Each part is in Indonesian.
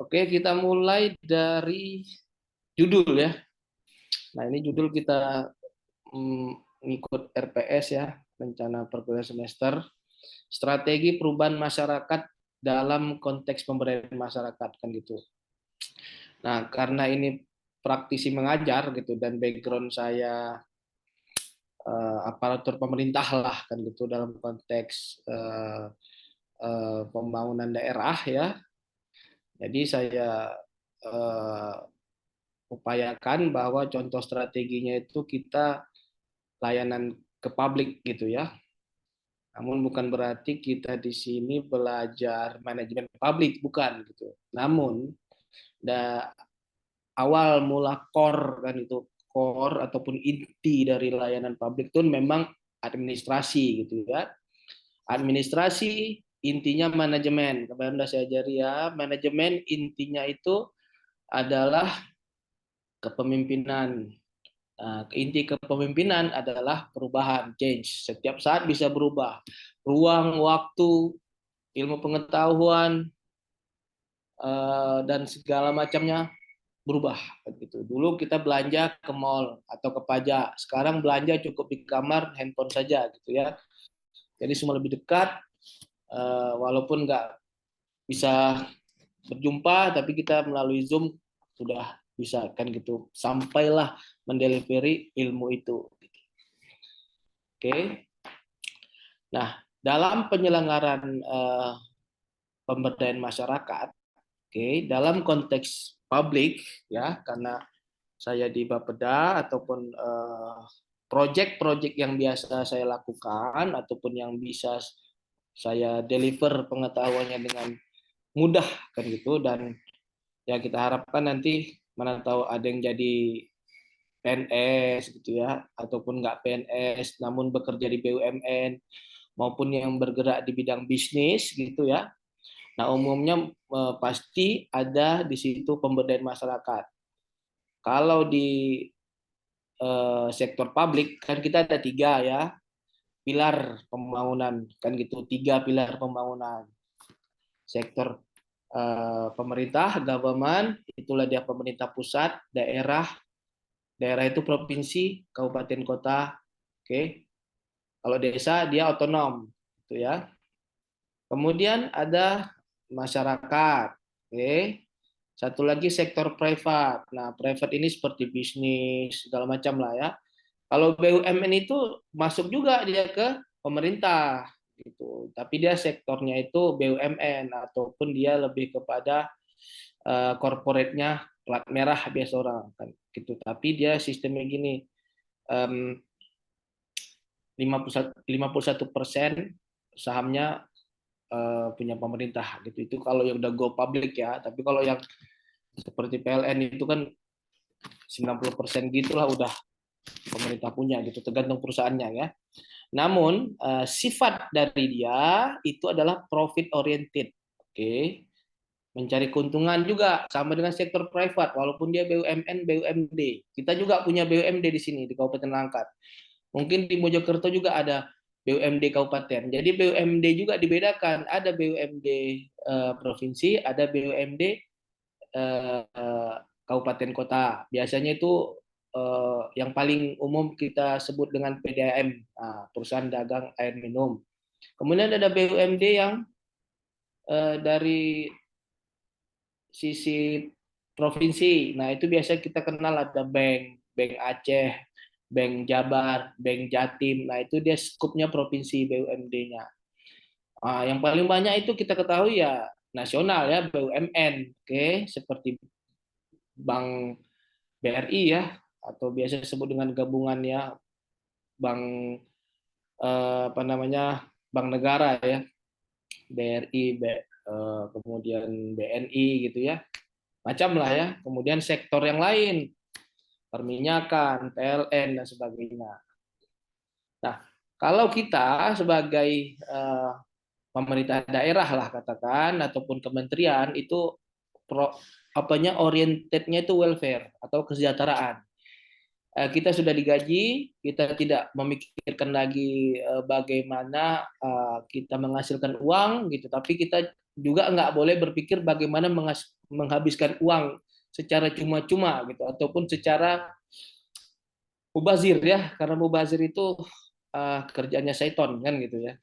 Oke, kita mulai dari judul ya. Nah, ini judul kita ngikut RPS ya, rencana perkuliahan semester, strategi perubahan masyarakat dalam konteks pemberdayaan masyarakat kan gitu. Nah, karena ini praktisi mengajar gitu dan background saya aparatur pemerintah lah kan gitu dalam konteks pembangunan daerah ya. Jadi saya eh, upayakan bahwa contoh strateginya itu kita layanan ke publik gitu ya. Namun bukan berarti kita di sini belajar manajemen publik, bukan gitu. Namun awal mula core kan itu core ataupun inti dari layanan publik itu memang administrasi gitu ya. Administrasi intinya manajemen. Kemarin sudah saya ajari ya, manajemen intinya itu adalah kepemimpinan. Nah, inti kepemimpinan adalah perubahan, change. Setiap saat bisa berubah. Ruang, waktu, ilmu pengetahuan, dan segala macamnya berubah. Gitu. Dulu kita belanja ke mall atau ke pajak. Sekarang belanja cukup di kamar, handphone saja. Gitu ya. Jadi semua lebih dekat, walaupun nggak bisa berjumpa, tapi kita melalui Zoom sudah bisa kan gitu. Sampailah mendelivery ilmu itu. Oke. Nah, dalam penyelenggaraan pemberdayaan masyarakat, dalam konteks publik ya, karena saya di Bapeda ataupun proyek-proyek yang biasa saya lakukan ataupun yang bisa saya deliver pengetahuannya dengan mudah kan gitu, dan ya kita harapkan nanti mana tahu ada yang jadi PNS gitu ya ataupun nggak PNS namun bekerja di BUMN maupun yang bergerak di bidang bisnis gitu ya. Nah, umumnya pasti ada di situ pemberdayaan masyarakat. Kalau di sektor publik kan kita ada 3 ya, pilar pembangunan kan gitu, 3 pilar pembangunan. Sektor pemerintah, government, itulah dia pemerintah pusat, daerah, daerah itu provinsi, kabupaten kota, oke. Kalau desa dia otonom, gitu ya. Kemudian ada masyarakat, oke. Satu lagi sektor privat. Nah, privat ini seperti bisnis segala macam lah ya. Kalau BUMN itu masuk juga dia ke pemerintah gitu. Tapi dia sektornya itu BUMN ataupun dia lebih kepada corporate-nya plat merah biasa orang kan gitu. Tapi dia sistemnya gini, 51% sahamnya punya pemerintah gitu. Itu kalau yang udah go public ya. Tapi kalau yang seperti PLN itu kan 90% gitulah udah pemerintah punya gitu, tergantung perusahaannya ya. Namun sifat dari dia itu adalah profit oriented. Oke. Mencari keuntungan juga sama dengan sektor privat walaupun dia BUMN, BUMD. Kita juga punya BUMD di sini di Kabupaten Langkat. Mungkin di Mojokerto juga ada BUMD kabupaten. Jadi BUMD juga dibedakan, ada BUMD provinsi, ada BUMD kabupaten kota. Biasanya itu yang paling umum kita sebut dengan PDAM, perusahaan dagang air minum. Kemudian ada BUMD yang dari sisi provinsi. Nah, itu biasa kita kenal ada Bank Aceh, Bank Jabar, Bank Jatim. Nah, itu dia skupnya provinsi BUMD-nya. Yang paling banyak itu kita ketahui ya nasional ya BUMN, oke, seperti Bank BRI ya atau biasa disebut dengan gabungannya Bank apa namanya Bank Negara ya, BRI, kemudian BNI gitu ya, macam lah ya. Kemudian sektor yang lain, perminyakan, PLN dan sebagainya. Nah, kalau kita sebagai pemerintah daerah lah katakan ataupun kementerian itu apanya orientednya itu welfare atau kesejahteraan. Kita sudah digaji, kita tidak memikirkan lagi bagaimana kita menghasilkan uang gitu, tapi kita juga nggak boleh berpikir bagaimana menghabiskan uang secara cuma-cuma gitu ataupun secara mubazir ya, karena mubazir itu kerjanya syaiton kan gitu ya.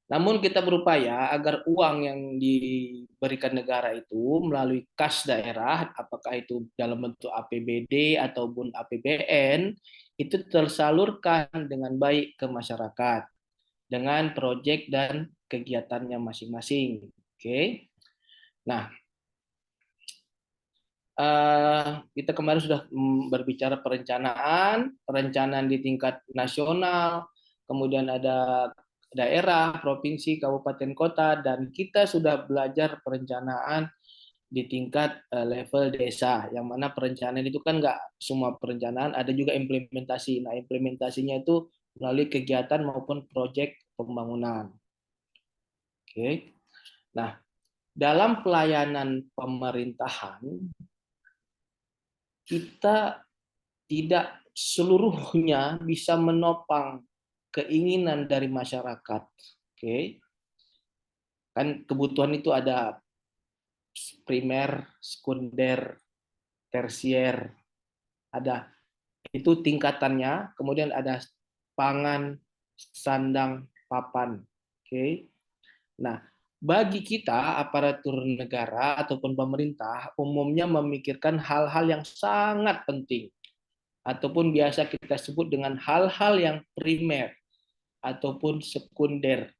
Namun kita berupaya agar uang yang diberikan negara itu melalui kas daerah, apakah itu dalam bentuk APBD ataupun APBN, itu tersalurkan dengan baik ke masyarakat dengan proyek dan kegiatannya masing-masing. Oke. Nah, kita kemarin sudah berbicara perencanaan di tingkat nasional, kemudian ada daerah, provinsi, kabupaten, kota, dan kita sudah belajar perencanaan di tingkat level desa, yang mana perencanaan itu kan nggak semua perencanaan, ada juga implementasi. Nah, implementasinya itu melalui kegiatan maupun proyek pembangunan. Oke. Nah, dalam pelayanan pemerintahan, kita tidak seluruhnya bisa menopang keinginan dari masyarakat. Oke. Kan kebutuhan itu ada primer, sekunder, tersier, ada itu tingkatannya, kemudian ada pangan, sandang, papan. Oke. Nah, bagi kita aparatur negara ataupun pemerintah umumnya memikirkan hal-hal yang sangat penting ataupun biasa kita sebut dengan hal-hal yang primer ataupun sekunder.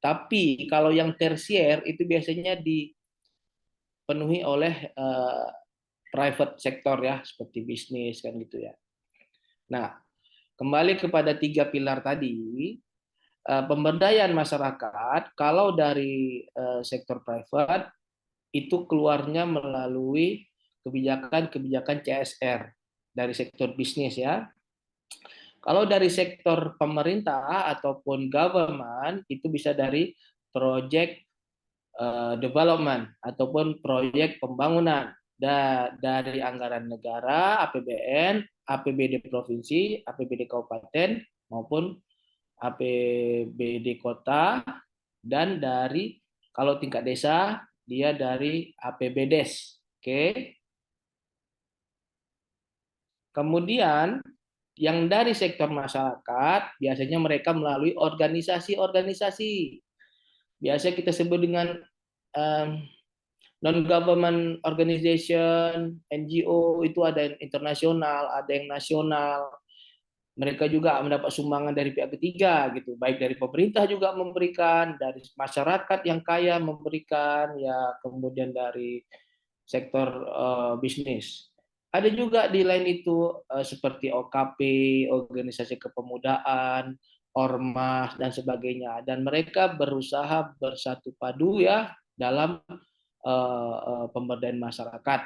Tapi kalau yang tersier itu biasanya dipenuhi oleh private sector ya, seperti bisnis kan gitu ya. Nah, kembali kepada 3 pilar tadi, pemberdayaan masyarakat kalau dari sektor private itu keluarnya melalui kebijakan-kebijakan CSR dari sektor bisnis ya. Kalau dari sektor pemerintah ataupun government itu bisa dari project development ataupun proyek pembangunan dari anggaran negara, APBN, APBD provinsi, APBD kabupaten maupun APBD kota, dan dari kalau tingkat desa dia dari APBDes. Oke. Kemudian yang dari sektor masyarakat biasanya mereka melalui organisasi-organisasi. Biasa kita sebut dengan non-government organization, NGO, itu ada yang internasional, ada yang nasional. Mereka juga mendapat sumbangan dari pihak ketiga gitu, baik dari pemerintah juga memberikan, dari masyarakat yang kaya memberikan, ya kemudian dari sektor bisnis. Ada juga di lain itu seperti OKP, organisasi kepemudaan, ormas dan sebagainya, dan mereka berusaha bersatu padu ya dalam pemberdayaan masyarakat.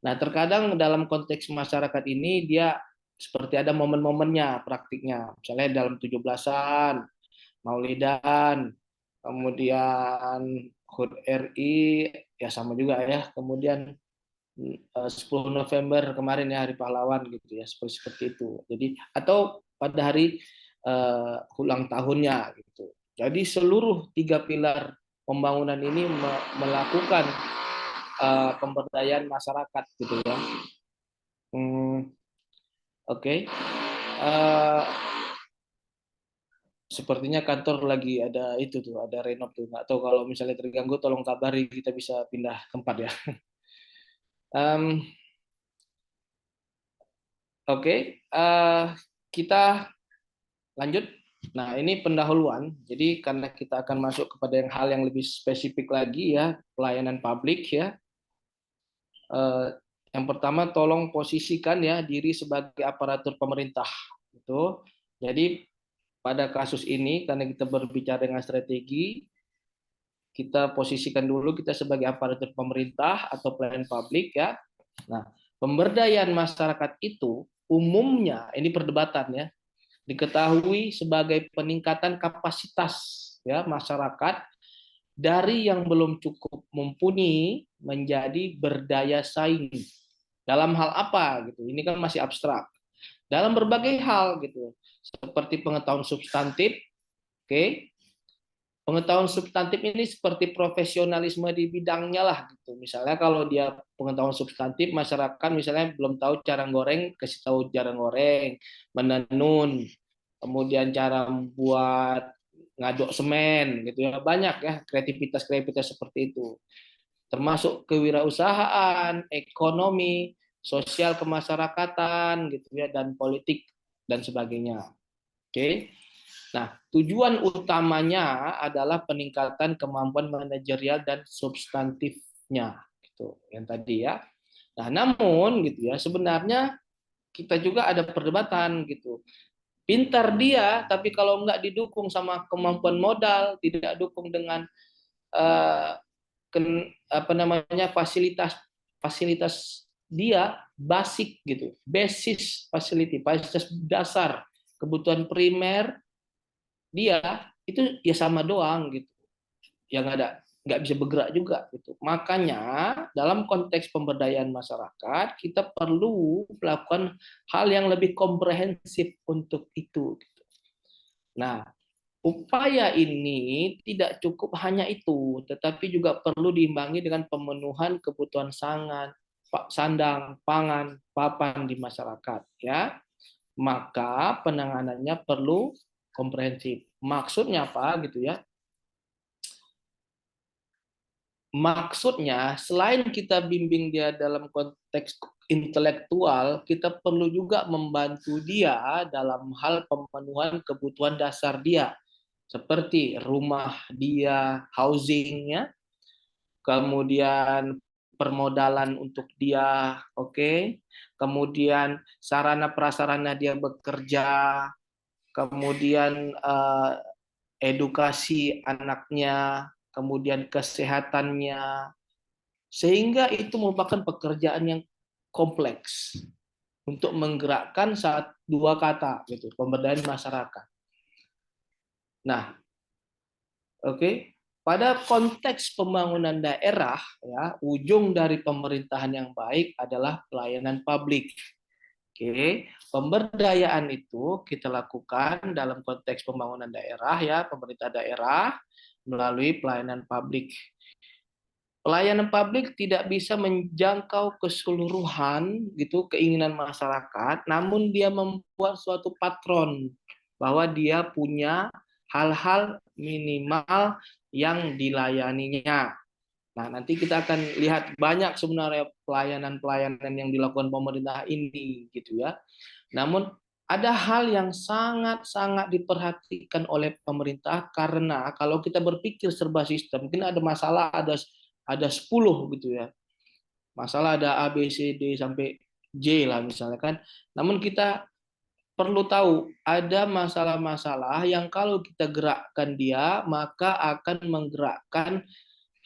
Nah, terkadang dalam konteks masyarakat ini dia seperti ada momen-momennya, praktiknya. Misalnya dalam 17-an, Maulidan, kemudian HUT RI, ya sama juga ya. Kemudian 10 November kemarin ya Hari Pahlawan gitu ya, seperti itu. Jadi atau pada hari ulang tahunnya gitu. Jadi seluruh 3 pilar pembangunan ini melakukan pemberdayaan masyarakat gitu ya. Oke. Sepertinya kantor lagi ada itu tuh, ada renov tuh. Nggak tahu kalau misalnya terganggu, tolong kabari, kita bisa pindah tempat ya. Oke, kita lanjut. Nah, ini pendahuluan. Jadi karena kita akan masuk kepada hal yang lebih spesifik lagi ya, pelayanan publik ya. Yang pertama, tolong posisikan ya diri sebagai aparatur pemerintah. Itu. Jadi pada kasus ini karena kita berbicara dengan strategi, kita posisikan dulu kita sebagai aparatur pemerintah atau pelayanan publik ya. Nah, pemberdayaan masyarakat itu umumnya ini perdebatan ya, diketahui sebagai peningkatan kapasitas ya masyarakat dari yang belum cukup mumpuni menjadi berdaya saing. Dalam hal apa gitu? Ini kan masih abstrak. dalam berbagai hal gitu. Seperti pengetahuan substantif, oke. Pengetahuan substantif ini seperti profesionalisme di bidangnya lah gitu. Misalnya kalau dia pengetahuan substantif, masyarakat misalnya belum tahu cara goreng, kasih tahu cara goreng, menenun, kemudian cara buat ngaduk semen gitu ya. Banyak ya kreativitas-kreativitas seperti itu. Termasuk kewirausahaan, ekonomi, sosial kemasyarakatan gitu ya, dan politik dan sebagainya. Oke. Nah, tujuan utamanya adalah peningkatan kemampuan manajerial dan substantifnya, gitu. Yang tadi ya. Nah, namun gitu ya, sebenarnya kita juga ada perdebatan gitu. Pintar dia, tapi kalau nggak didukung sama kemampuan modal, tidak dukung dengan eh, apa namanya fasilitas fasilitas dia basic gitu, basis facility, fasilitas dasar, kebutuhan primer dia itu ya sama doang gitu, yang ada nggak bisa bergerak juga gitu. Makanya dalam konteks pemberdayaan masyarakat kita perlu melakukan hal yang lebih komprehensif untuk itu gitu. Nah, upaya ini tidak cukup hanya itu, tetapi juga perlu diimbangi dengan pemenuhan kebutuhan sandang, pangan, papan di masyarakat ya. Maka penanganannya perlu komprehensif. Maksudnya apa gitu ya? Maksudnya selain kita bimbing dia dalam konteks intelektual, kita perlu juga membantu dia dalam hal pemenuhan kebutuhan dasar dia, seperti rumah dia, housingnya, kemudian permodalan untuk dia, oke, kemudian sarana prasarana dia bekerja, kemudian edukasi anaknya, kemudian kesehatannya, sehingga itu merupakan pekerjaan yang kompleks untuk menggerakkan dua kata, gitu, pemberdayaan masyarakat. Nah, oke, pada konteks pembangunan daerah, ya, ujung dari pemerintahan yang baik adalah pelayanan publik. Oke, pemberdayaan itu kita lakukan dalam konteks pembangunan daerah ya, pemerintah daerah melalui pelayanan publik. Pelayanan publik tidak bisa menjangkau keseluruhan gitu keinginan masyarakat, namun dia membuat suatu patron bahwa dia punya hal-hal minimal yang dilayaninya. Nah, nanti kita akan lihat banyak sebenarnya pelayanan-pelayanan yang dilakukan pemerintah ini gitu ya. Namun ada hal yang sangat-sangat diperhatikan oleh pemerintah karena kalau kita berpikir serba sistem, mungkin ada masalah ada 10 gitu ya. Masalah ada A B C D sampai J lah misalnya kan. Namun kita perlu tahu ada masalah-masalah yang kalau kita gerakkan dia maka akan menggerakkan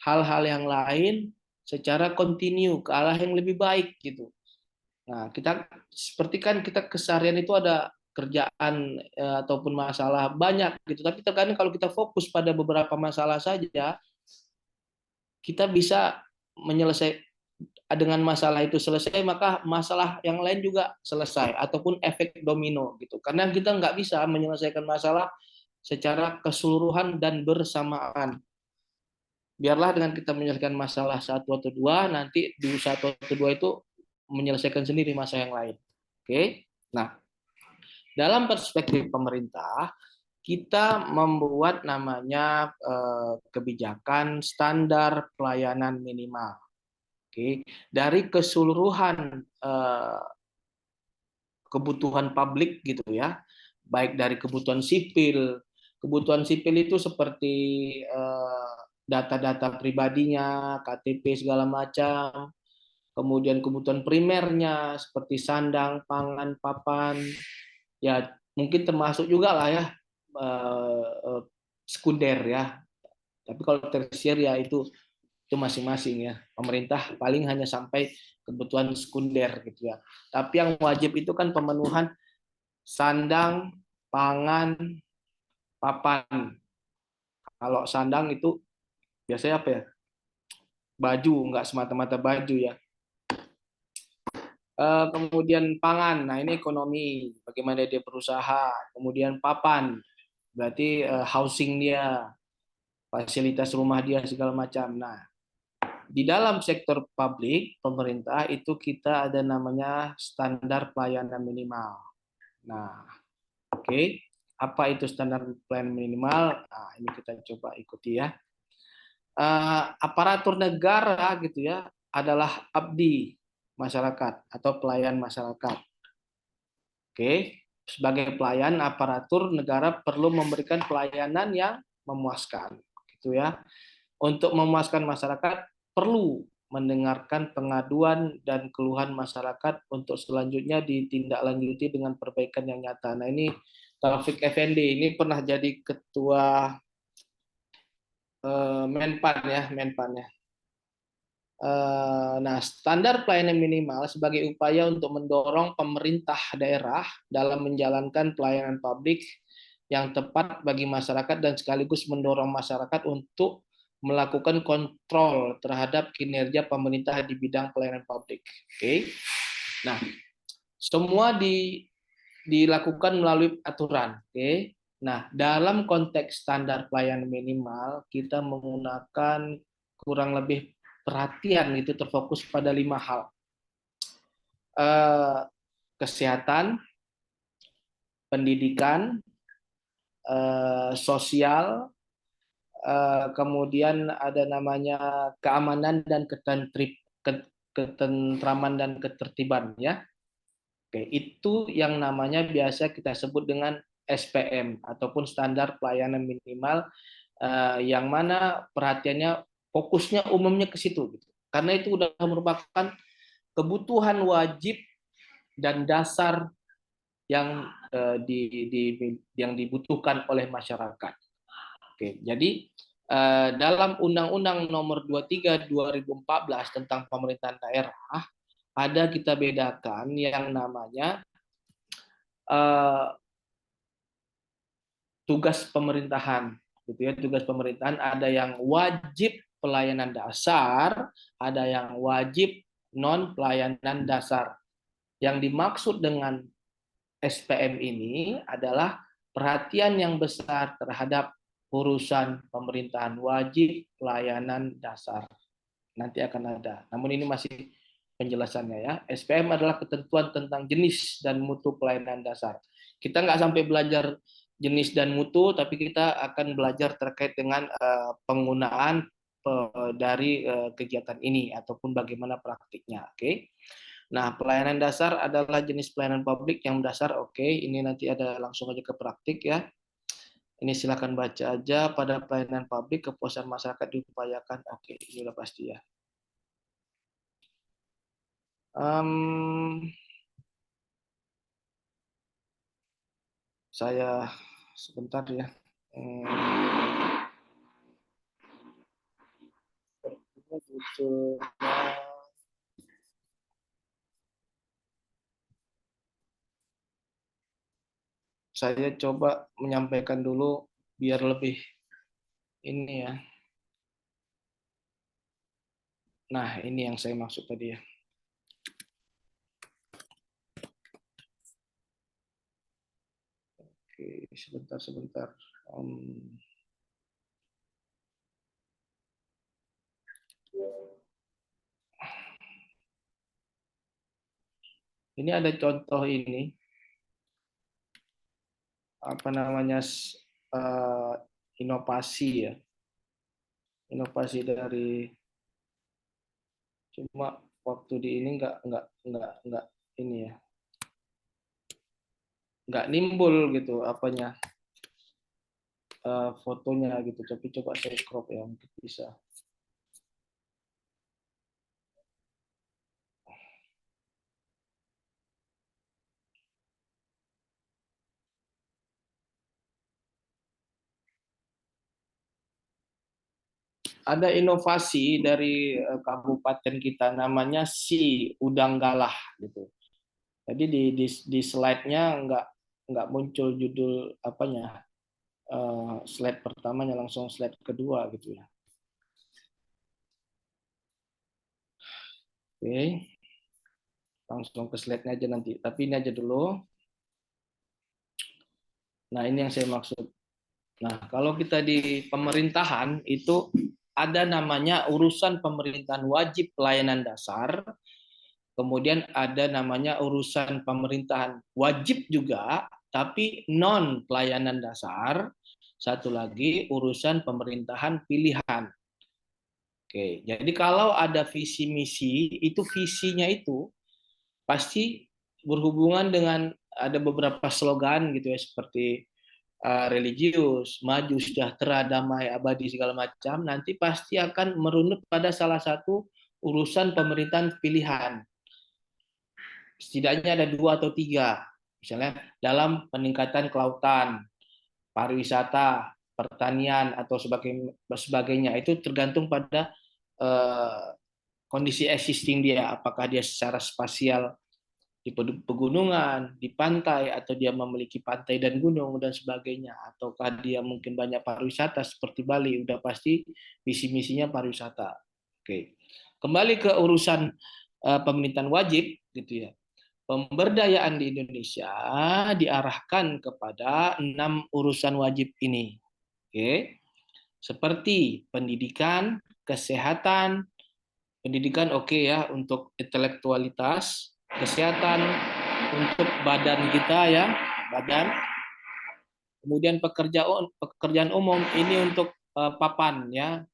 hal-hal yang lain secara kontinu ke arah yang lebih baik gitu. Nah, kita seperti kan kita keseharian itu ada kerjaan ataupun masalah banyak gitu. Tapi terkadang kalau kita fokus pada beberapa masalah saja, kita bisa menyelesaikan dengan masalah itu selesai, maka masalah yang lain juga selesai ataupun efek domino gitu. Karena kita nggak bisa menyelesaikan masalah secara keseluruhan dan bersamaan. Biarlah dengan kita menyelesaikan masalah satu atau dua, nanti di satu atau dua itu menyelesaikan sendiri masalah yang lain. Oke. Nah, dalam perspektif pemerintah, kita membuat namanya kebijakan standar pelayanan minimal. Oke, dari keseluruhan kebutuhan publik gitu ya, baik dari kebutuhan sipil. Kebutuhan sipil itu seperti data-data pribadinya, KTP segala macam. Kemudian kebutuhan primernya seperti sandang, pangan, papan, ya mungkin termasuk juga lah ya sekunder ya. Tapi kalau tersier ya itu masing-masing ya. Pemerintah paling hanya sampai kebutuhan sekunder gitu ya. Tapi yang wajib itu kan pemenuhan sandang, pangan, papan. Kalau sandang itu biasanya apa ya? Baju, nggak semata-mata baju ya. Kemudian pangan, nah ini ekonomi, bagaimana dia berusaha. Kemudian papan, berarti housing dia, fasilitas rumah dia segala macam. Nah, di dalam sektor publik pemerintah itu kita ada namanya standar pelayanan minimal. Nah, oke, apa itu standar pelayanan minimal? Nah, ini kita coba ikuti ya. Aparatur negara gitu ya adalah abdi masyarakat atau pelayan masyarakat. Oke, sebagai pelayan aparatur negara perlu memberikan pelayanan yang memuaskan, gitu ya. Untuk memuaskan masyarakat perlu mendengarkan pengaduan dan keluhan masyarakat untuk selanjutnya ditindaklanjuti dengan perbaikan yang nyata. Nah ini Taufik Effendi ini pernah jadi ketua Menpan ya, Menpan ya. Nah, standar pelayanan minimal sebagai upaya untuk mendorong pemerintah daerah dalam menjalankan pelayanan publik yang tepat bagi masyarakat dan sekaligus mendorong masyarakat untuk melakukan kontrol terhadap kinerja pemerintah di bidang pelayanan publik. Oke. Nah, semua dilakukan melalui aturan. Oke. Nah, dalam konteks standar pelayanan minimal, kita menggunakan kurang lebih perhatian itu terfokus pada 5 hal. Kesehatan, pendidikan, sosial, kemudian ada namanya keamanan dan ketentraman dan ketertiban ya. Oke, itu yang namanya biasa kita sebut dengan SPM ataupun standar pelayanan minimal, yang mana perhatiannya fokusnya umumnya ke situ gitu. Karena itu sudah merupakan kebutuhan wajib dan dasar yang yang dibutuhkan oleh masyarakat. Oke, jadi dalam Undang-Undang Nomor 23 2014 tentang pemerintahan daerah ada kita bedakan yang namanya tugas pemerintahan, gitu ya. Tugas pemerintahan ada yang wajib pelayanan dasar, ada yang wajib non pelayanan dasar. Yang dimaksud dengan SPM ini adalah perhatian yang besar terhadap urusan pemerintahan wajib pelayanan dasar. Nanti akan ada. Namun ini masih penjelasannya ya. SPM adalah ketentuan tentang jenis dan mutu pelayanan dasar. Kita nggak sampai belajar jenis dan mutu, tapi kita akan belajar terkait dengan penggunaan dari kegiatan ini ataupun bagaimana praktiknya. Oke. Nah, pelayanan dasar adalah jenis pelayanan publik yang mendasar. Oke, ini nanti ada langsung aja ke praktik ya. Ini silakan baca aja. Pada pelayanan publik kepuasan masyarakat diupayakan. Oke, ini udah pasti ya. Saya sebentar ya. Saya coba menyampaikan dulu biar lebih ini ya. Nah, ini yang saya maksud tadi ya. Oke, sebentar. Ini ada contoh ini, apa namanya, inovasi ya. Inovasi dari, cuma waktu di ini nggak ini ya, nggak nimbul gitu apanya, fotonya gitu. Tapi coba saya crop ya, mungkin bisa. Ada inovasi dari kabupaten kita namanya Si Udanggalah gitu. Jadi di slide-nya nggak muncul judul apanya, slide pertamanya, langsung slide kedua gitu ya. Oke. langsung ke slide-nya aja nanti. Tapi ini aja dulu. Nah, ini yang saya maksud. Nah, kalau kita di pemerintahan itu ada namanya urusan pemerintahan wajib pelayanan dasar, kemudian ada namanya urusan pemerintahan wajib juga, tapi non pelayanan dasar, satu lagi urusan pemerintahan pilihan. Oke, jadi kalau ada visi misi, itu visinya itu pasti berhubungan dengan ada beberapa slogan gitu ya, seperti religius, maju, sejahtera, damai, abadi, segala macam, nanti pasti akan merunut pada salah satu urusan pemerintahan pilihan. Setidaknya ada 2 atau 3. Misalnya dalam peningkatan kelautan, pariwisata, pertanian, atau sebagainya. Itu tergantung pada kondisi existing dia, apakah dia secara spasial di pegunungan, di pantai, atau dia memiliki pantai dan gunung dan sebagainya, ataukah dia mungkin banyak pariwisata seperti Bali, udah pasti visi misinya pariwisata. Oke, kembali ke urusan pemerintahan wajib gitu ya. Pemberdayaan di Indonesia diarahkan kepada 6 urusan wajib ini. Oke, seperti pendidikan, kesehatan, pendidikan oke ya untuk intelektualitas, kesehatan untuk badan kita ya, badan. Kemudian pekerjaan umum ini untuk papan ya,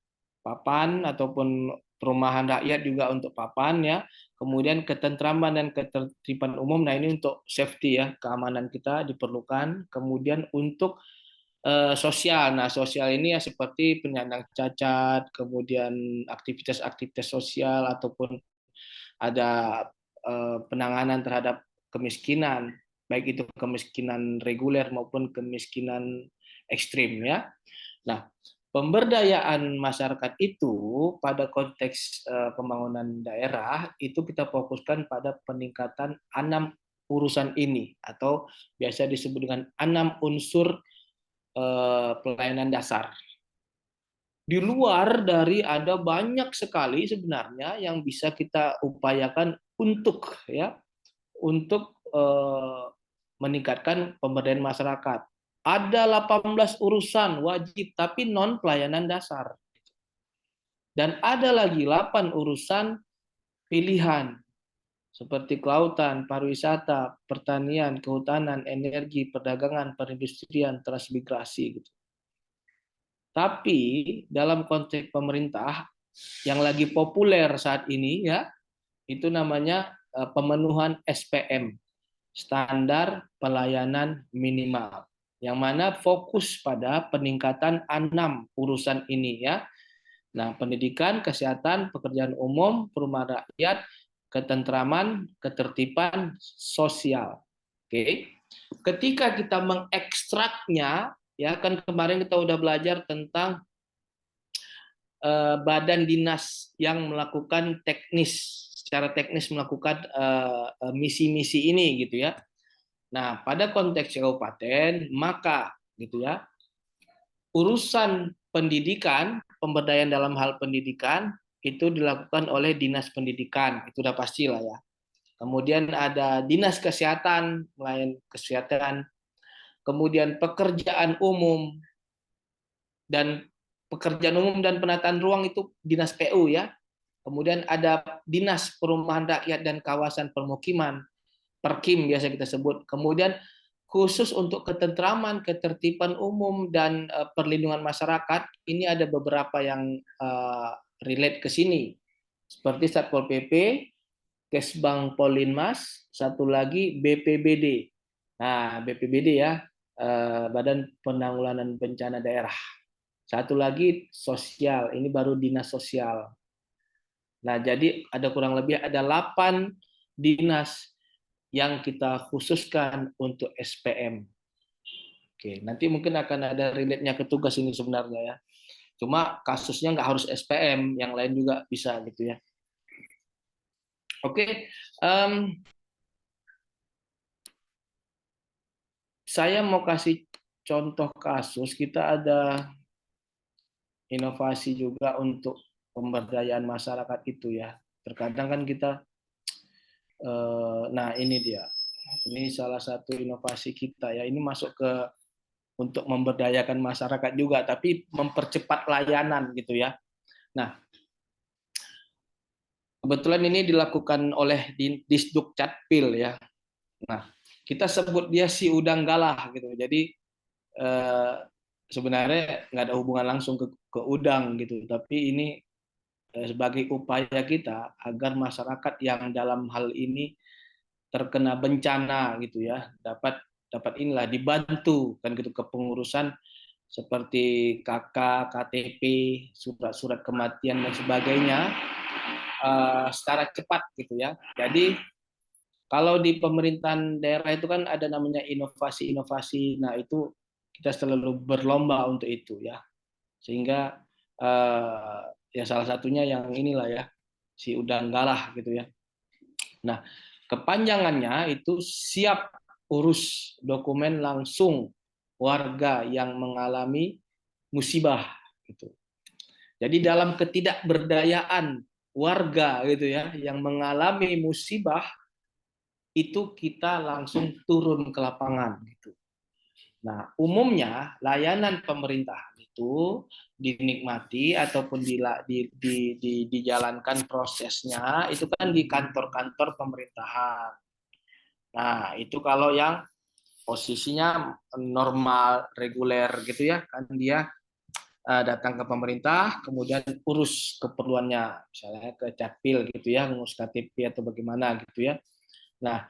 papan ataupun perumahan rakyat juga untuk papan ya. Kemudian ketentraman dan ketertiban umum, nah ini untuk safety ya, keamanan kita diperlukan. Kemudian untuk sosial, nah sosial ini ya seperti penyandang cacat, kemudian aktivitas-aktivitas sosial ataupun ada penanganan terhadap kemiskinan, baik itu kemiskinan reguler maupun kemiskinan ekstrim ya. Nah, pemberdayaan masyarakat itu pada konteks pembangunan daerah itu kita fokuskan pada peningkatan 6 urusan ini atau biasa disebut dengan 6 unsur pelayanan dasar. Di luar dari ada banyak sekali sebenarnya yang bisa kita upayakan untuk ya untuk meningkatkan pemberdayaan masyarakat. Ada 18 urusan wajib tapi non pelayanan dasar. Dan ada lagi 8 urusan pilihan seperti kelautan, pariwisata, pertanian, kehutanan, energi, perdagangan, perindustrian, transmigrasi gitu. Tapi dalam konteks pemerintah yang lagi populer saat ini ya, itu namanya pemenuhan SPM, standar pelayanan minimal. Yang mana fokus pada peningkatan 6 urusan ini ya. Nah, pendidikan, kesehatan, pekerjaan umum, perumahan rakyat, ketentraman, ketertiban sosial. Oke. Ketika kita mengekstraknya, ya kan kemarin kita udah belajar tentang badan dinas yang melakukan secara teknis melakukan misi-misi ini gitu ya. Nah, pada konteks kabupaten maka gitu ya, urusan pendidikan, pemberdayaan dalam hal pendidikan itu dilakukan oleh dinas pendidikan, itu udah pastilah ya. Kemudian ada dinas kesehatan, melayani kesehatan, kemudian pekerjaan umum dan penataan ruang itu dinas PU ya. Kemudian ada dinas perumahan rakyat dan kawasan permukiman, Perkim biasa kita sebut. Kemudian khusus untuk ketentraman, ketertiban umum dan perlindungan masyarakat, ini ada beberapa yang relate ke sini. Seperti Satpol PP, Kesbang Polinmas, satu lagi BPBD. Nah, BPBD ya, Badan Penanggulangan Bencana Daerah. Satu lagi sosial, ini baru dinas sosial. Nah, jadi ada kurang lebih ada 8 dinas yang kita khususkan untuk SPM. Oke, nanti mungkin akan ada relate-nya ke tugas ini sebenarnya ya. Cuma kasusnya nggak harus SPM, yang lain juga bisa gitu ya. Oke, saya mau kasih contoh kasus. Kita ada inovasi juga untuk pemberdayaan masyarakat itu ya. Terkadang kan kita Nah, ini dia. Ini salah satu inovasi kita ya. Ini masuk ke untuk memberdayakan masyarakat juga, tapi mempercepat layanan gitu ya. Nah, kebetulan ini dilakukan oleh Disduk Capil ya. Nah, kita sebut dia si udang galah gitu. Jadi eh, sebenarnya nggak ada hubungan langsung ke udang gitu, tapi ini sebagai upaya kita agar masyarakat yang dalam hal ini terkena bencana gitu ya dapat dapat inilah dibantu kan gitu kepengurusan seperti KK, KTP, surat-surat kematian dan sebagainya secara cepat gitu ya. Jadi kalau di pemerintahan daerah itu kan ada namanya inovasi-inovasi. Nah, itu kita selalu berlomba untuk itu ya. Sehingga ya salah satunya yang inilah ya, si udang galah gitu ya. Nah, kepanjangannya itu siap urus dokumen langsung warga yang mengalami musibah gitu. Jadi dalam ketidakberdayaan warga gitu ya yang mengalami musibah itu kita langsung turun ke lapangan gitu. Nah, umumnya layanan pemerintahan itu dinikmati ataupun dijalankan prosesnya itu kan di kantor-kantor pemerintahan. Nah, itu kalau yang posisinya normal, reguler gitu ya, kan dia datang ke pemerintah, kemudian urus keperluannya, misalnya ke Capil gitu ya, ngurus KTP atau bagaimana gitu ya. Nah,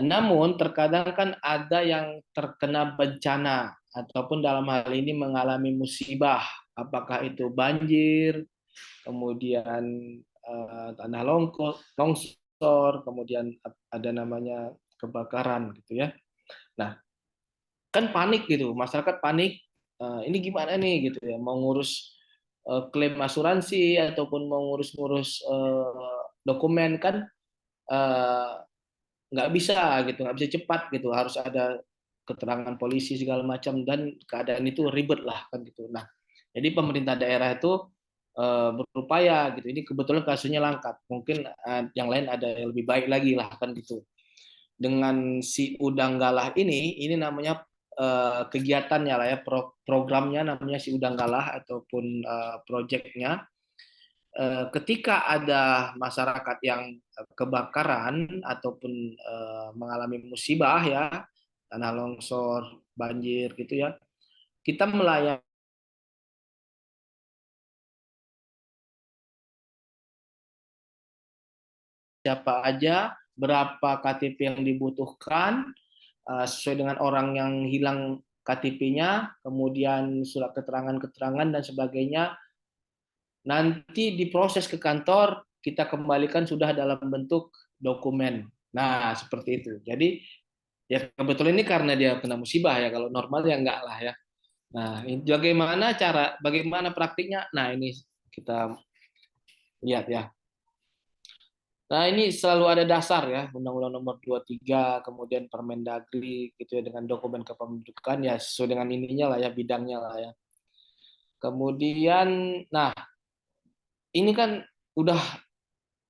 namun terkadang kan ada yang terkena bencana ataupun dalam hal ini mengalami musibah, apakah itu banjir, kemudian tanah longsor, kemudian ada namanya kebakaran gitu ya. Nah, kan panik gitu, masyarakat panik. Ini gimana nih gitu ya, mau ngurus klaim asuransi ataupun mau ngurus-ngurus dokumen kan eh, nggak bisa gitu, nggak bisa cepat gitu, harus ada keterangan polisi segala macam dan keadaan itu ribet lah kan gitu. Nah, jadi pemerintah daerah itu berupaya gitu. Ini kebetulan kasusnya langkat, mungkin yang lain ada yang lebih baik lagi lah kan gitu. Dengan si udang galah ini namanya kegiatannya lah ya, programnya namanya si udang galah ataupun proyeknya. Ketika ada masyarakat yang kebakaran ataupun mengalami musibah ya, tanah longsor, banjir gitu ya, kita melayani siapa aja, berapa KTP yang dibutuhkan, sesuai dengan orang yang hilang KTP-nya, kemudian surat keterangan-keterangan dan sebagainya, nanti diproses ke kantor, kita kembalikan sudah dalam bentuk dokumen. Nah, seperti itu. Jadi ya kebetulan ini karena dia kena musibah ya, kalau normal ya enggak lah ya. Nah, bagaimana praktiknya? Nah, ini kita lihat ya. Nah, ini selalu ada dasar ya, Undang-Undang Nomor 23, kemudian Permendagri gitu ya dengan dokumen kependudukan ya sesuai dengan ininya lah ya, bidangnya lah ya. Kemudian, nah ini kan udah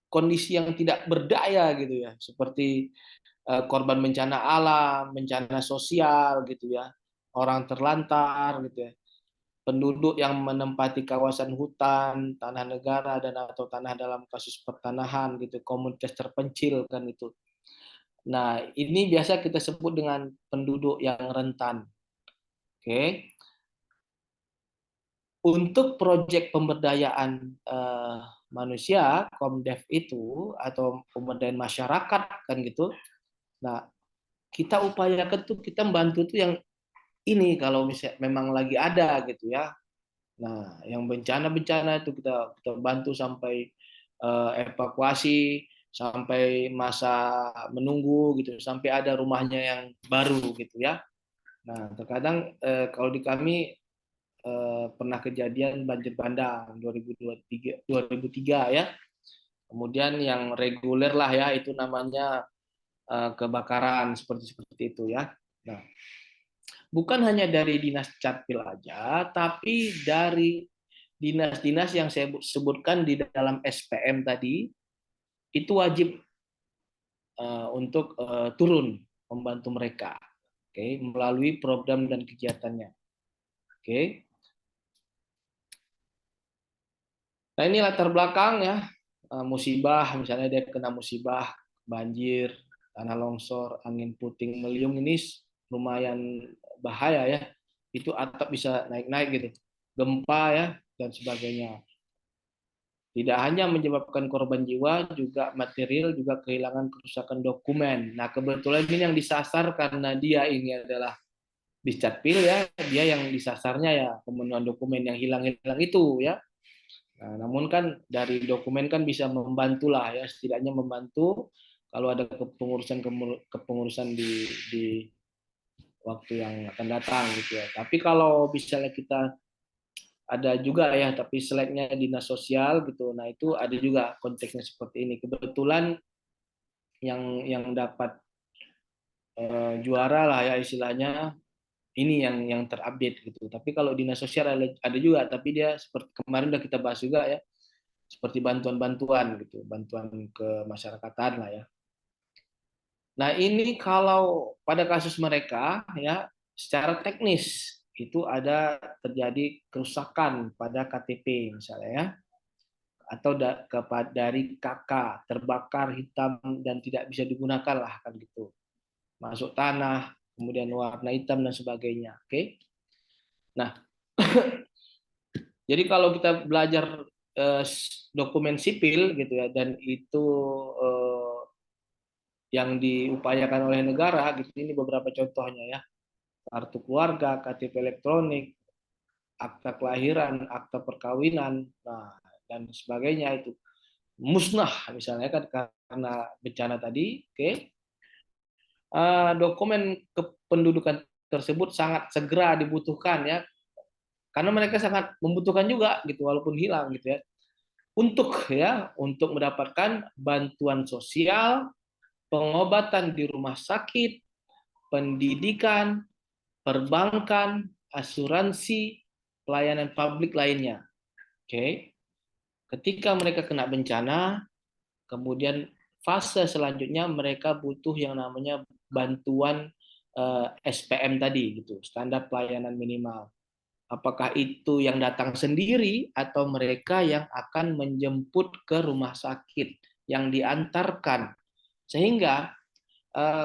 kondisi yang tidak berdaya gitu ya, seperti korban bencana alam, bencana sosial gitu ya, orang terlantar gitu ya, penduduk yang menempati kawasan hutan, tanah negara dan atau tanah dalam kasus pertanahan gitu, komunitas terpencil kan itu. Nah, ini biasa kita sebut dengan penduduk yang rentan. Oke. Untuk proyek pemberdayaan manusia, Komdev itu atau pemberdayaan masyarakat kan gitu. Nah, kita upayakan tuh kita membantu tuh yang ini kalau misalnya memang lagi ada gitu ya. Nah, yang bencana-bencana itu kita bantu sampai evakuasi, sampai masa menunggu gitu, sampai ada rumahnya yang baru gitu ya. Nah, terkadang kalau di kami pernah kejadian banjir bandang 2003 ya. Kemudian yang reguler lah ya itu namanya kebakaran seperti seperti itu ya. Nah, bukan hanya dari dinas Capil aja, tapi dari dinas-dinas yang saya sebutkan di dalam SPM tadi itu wajib untuk turun membantu mereka, melalui program dan kegiatannya. Nah, ini latar belakang ya, musibah, misalnya dia kena musibah, banjir, tanah longsor, angin puting beliung, ini lumayan bahaya ya. Itu atap bisa naik-naik gitu, gempa ya, dan sebagainya. Tidak hanya menyebabkan korban jiwa, juga material, juga kehilangan kerusakan dokumen. Nah, kebetulan ini yang disasar karena dia ini adalah Discatpil ya, dia yang disasarnya ya pemenuhan dokumen yang hilang-hilang itu ya. Nah, namun kan dari dokumen kan bisa membantu lah ya, setidaknya membantu kalau ada kepengurusan di waktu yang akan datang gitu ya. Tapi kalau misalnya kita ada juga ya, tapi slide-nya dinas sosial gitu. Nah, itu ada juga konteksnya seperti ini. Kebetulan yang dapat juara lah ya istilahnya ini yang terupdate gitu. Tapi kalau dinas sosial ada juga, tapi dia seperti kemarin udah kita bahas juga ya, seperti bantuan-bantuan gitu, bantuan ke masyarakatan lah ya. Nah, ini kalau pada kasus mereka ya, secara teknis itu ada terjadi kerusakan pada KTP misalnya ya, atau dari KK terbakar hitam dan tidak bisa digunakan lah kan gitu, masuk tanah, kemudian warna hitam dan sebagainya. Nah, jadi kalau kita belajar dokumen sipil gitu ya, dan itu eh, yang diupayakan oleh negara gitu, ini beberapa contohnya ya, kartu keluarga, KTP elektronik, akta kelahiran, akta perkawinan, nah, dan sebagainya itu musnah misalnya kan karena bencana tadi. Dokumen kependudukan tersebut sangat segera dibutuhkan ya, karena mereka sangat membutuhkan juga gitu walaupun hilang gitu ya, untuk mendapatkan bantuan sosial, pengobatan di rumah sakit, pendidikan, perbankan, asuransi, pelayanan publik lainnya. Ketika mereka kena bencana, kemudian fase selanjutnya mereka butuh yang namanya bantuan SPM tadi gitu, standar pelayanan minimal. Apakah itu yang datang sendiri atau mereka yang akan menjemput ke rumah sakit yang diantarkan. Sehingga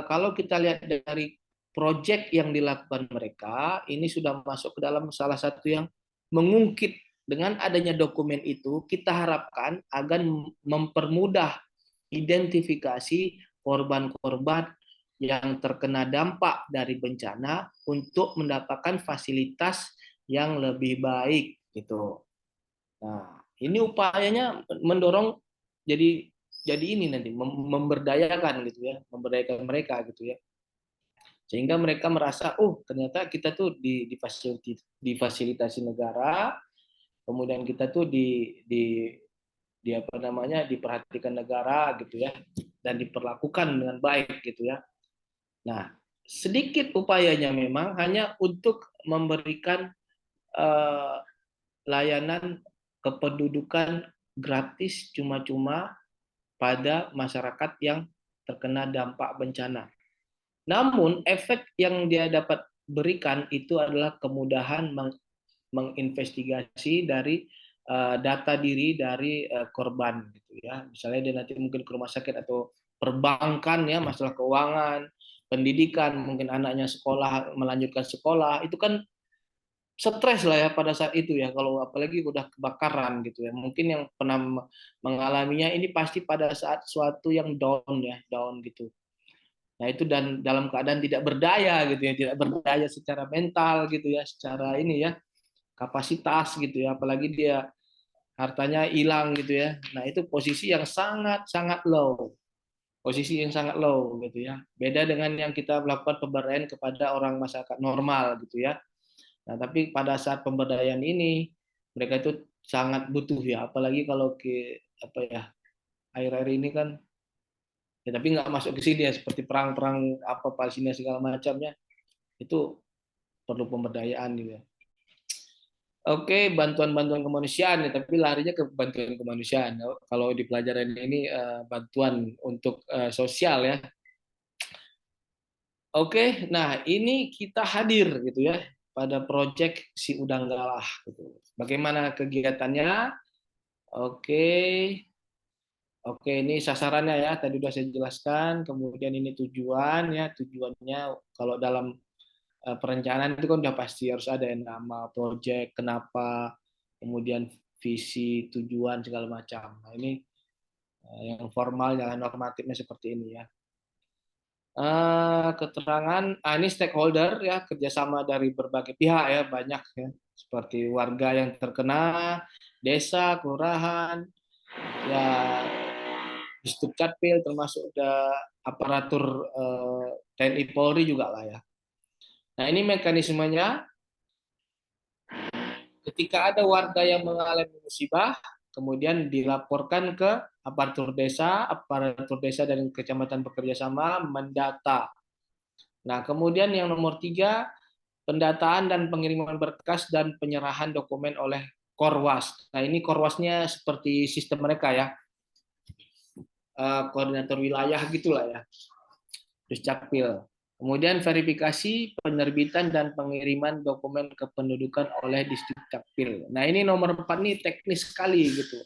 kalau kita lihat dari proyek yang dilakukan mereka, ini sudah masuk ke dalam salah satu yang mengungkit. Dengan adanya dokumen itu, kita harapkan agar mempermudah identifikasi korban-korban yang terkena dampak dari bencana untuk mendapatkan fasilitas yang lebih baik gitu. Nah, ini upayanya mendorong jadi ini nanti memberdayakan gitu ya, memberdayakan mereka gitu ya. Sehingga mereka merasa, oh ternyata kita tuh difasilitasi negara, kemudian kita tuh di apa namanya diperhatikan negara gitu ya, dan diperlakukan dengan baik gitu ya. Nah, sedikit upayanya memang hanya untuk memberikan eh, layanan kependudukan gratis cuma-cuma pada masyarakat yang terkena dampak bencana. Namun efek yang dia dapat berikan itu adalah kemudahan menginvestigasi dari data diri dari korban gitu ya. Misalnya dia nanti mungkin ke rumah sakit atau perbankan ya, masalah keuangan, pendidikan, mungkin anaknya sekolah, melanjutkan sekolah, itu kan stres lah ya pada saat itu ya, kalau apalagi udah kebakaran gitu ya. Mungkin yang pernah mengalaminya ini pasti pada saat suatu yang down ya, down gitu. Nah, itu dan dalam keadaan tidak berdaya gitu ya, tidak berdaya secara mental gitu ya, secara ini ya, kapasitas gitu ya, apalagi dia hartanya hilang gitu ya. Nah, itu posisi yang sangat sangat low. Posisi yang sangat low gitu ya. Beda dengan yang kita melakukan pemberdayaan kepada orang masyarakat normal gitu ya. Nah, tapi pada saat pemberdayaan ini mereka itu sangat butuh ya, apalagi kalau apa ya, air-air ini kan ya, tapi nggak masuk ke sini ya, seperti perang-perang apa Palestina segala macamnya, itu perlu pemberdayaan gitu ya. Oke, bantuan-bantuan kemanusiaan ya, tapi larinya ke bantuan kemanusiaan. Kalau di pelajaran ini bantuan untuk sosial ya. Oke, nah ini kita hadir gitu ya pada proyek si Udang Galah gitu. Bagaimana kegiatannya? Oke, oke ini sasarannya ya. Tadi sudah saya jelaskan. Kemudian ini tujuan ya. Tujuannya kalau dalam perencanaan itu kan udah pasti harus ada yang nama proyek, kenapa, kemudian visi, tujuan segala macam. Nah ini yang formalnya, normatifnya seperti ini ya. Keterangan, ini stakeholder ya, kerjasama dari berbagai pihak ya, banyak ya, seperti warga yang terkena, desa, kelurahan, ya distrik capil, termasuk ada aparatur TNI Polri juga lah ya. Nah ini mekanismenya, ketika ada warga yang mengalami musibah, kemudian dilaporkan ke aparatur desa dan kecamatan bekerja sama mendata. Nah, kemudian yang nomor 3, pendataan dan pengiriman berkas dan penyerahan dokumen oleh Korwas. Nah, ini Korwasnya seperti sistem mereka ya, koordinator wilayah gitulah ya, Duscapil. Kemudian verifikasi penerbitan dan pengiriman dokumen kependudukan oleh Distrik Capil. Nah, ini nomor 4 nih teknis sekali gitu.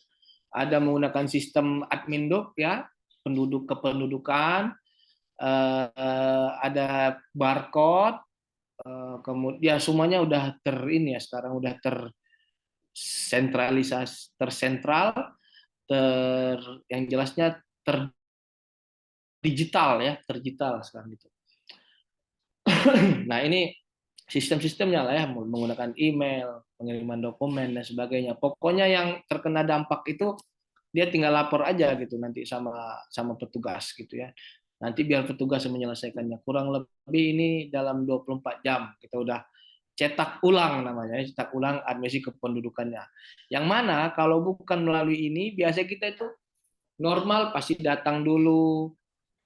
Ada menggunakan sistem adminduk ya, penduduk kependudukan, ada barcode, kemudian semuanya udah ini ya, sekarang udah tersentralisasi, tersentral, ter yang jelasnya terdigital ya, terdigital sekarang itu. Nah, ini sistem-sistemnya lah ya, menggunakan email, pengiriman dokumen dan sebagainya. Pokoknya yang terkena dampak itu dia tinggal lapor aja gitu nanti sama sama petugas gitu ya. Nanti biar petugas yang menyelesaikannya. Kurang lebih ini dalam 24 jam kita udah cetak ulang namanya, cetak ulang admisi kependudukannya. Yang mana kalau bukan melalui ini biasa kita itu normal pasti datang dulu.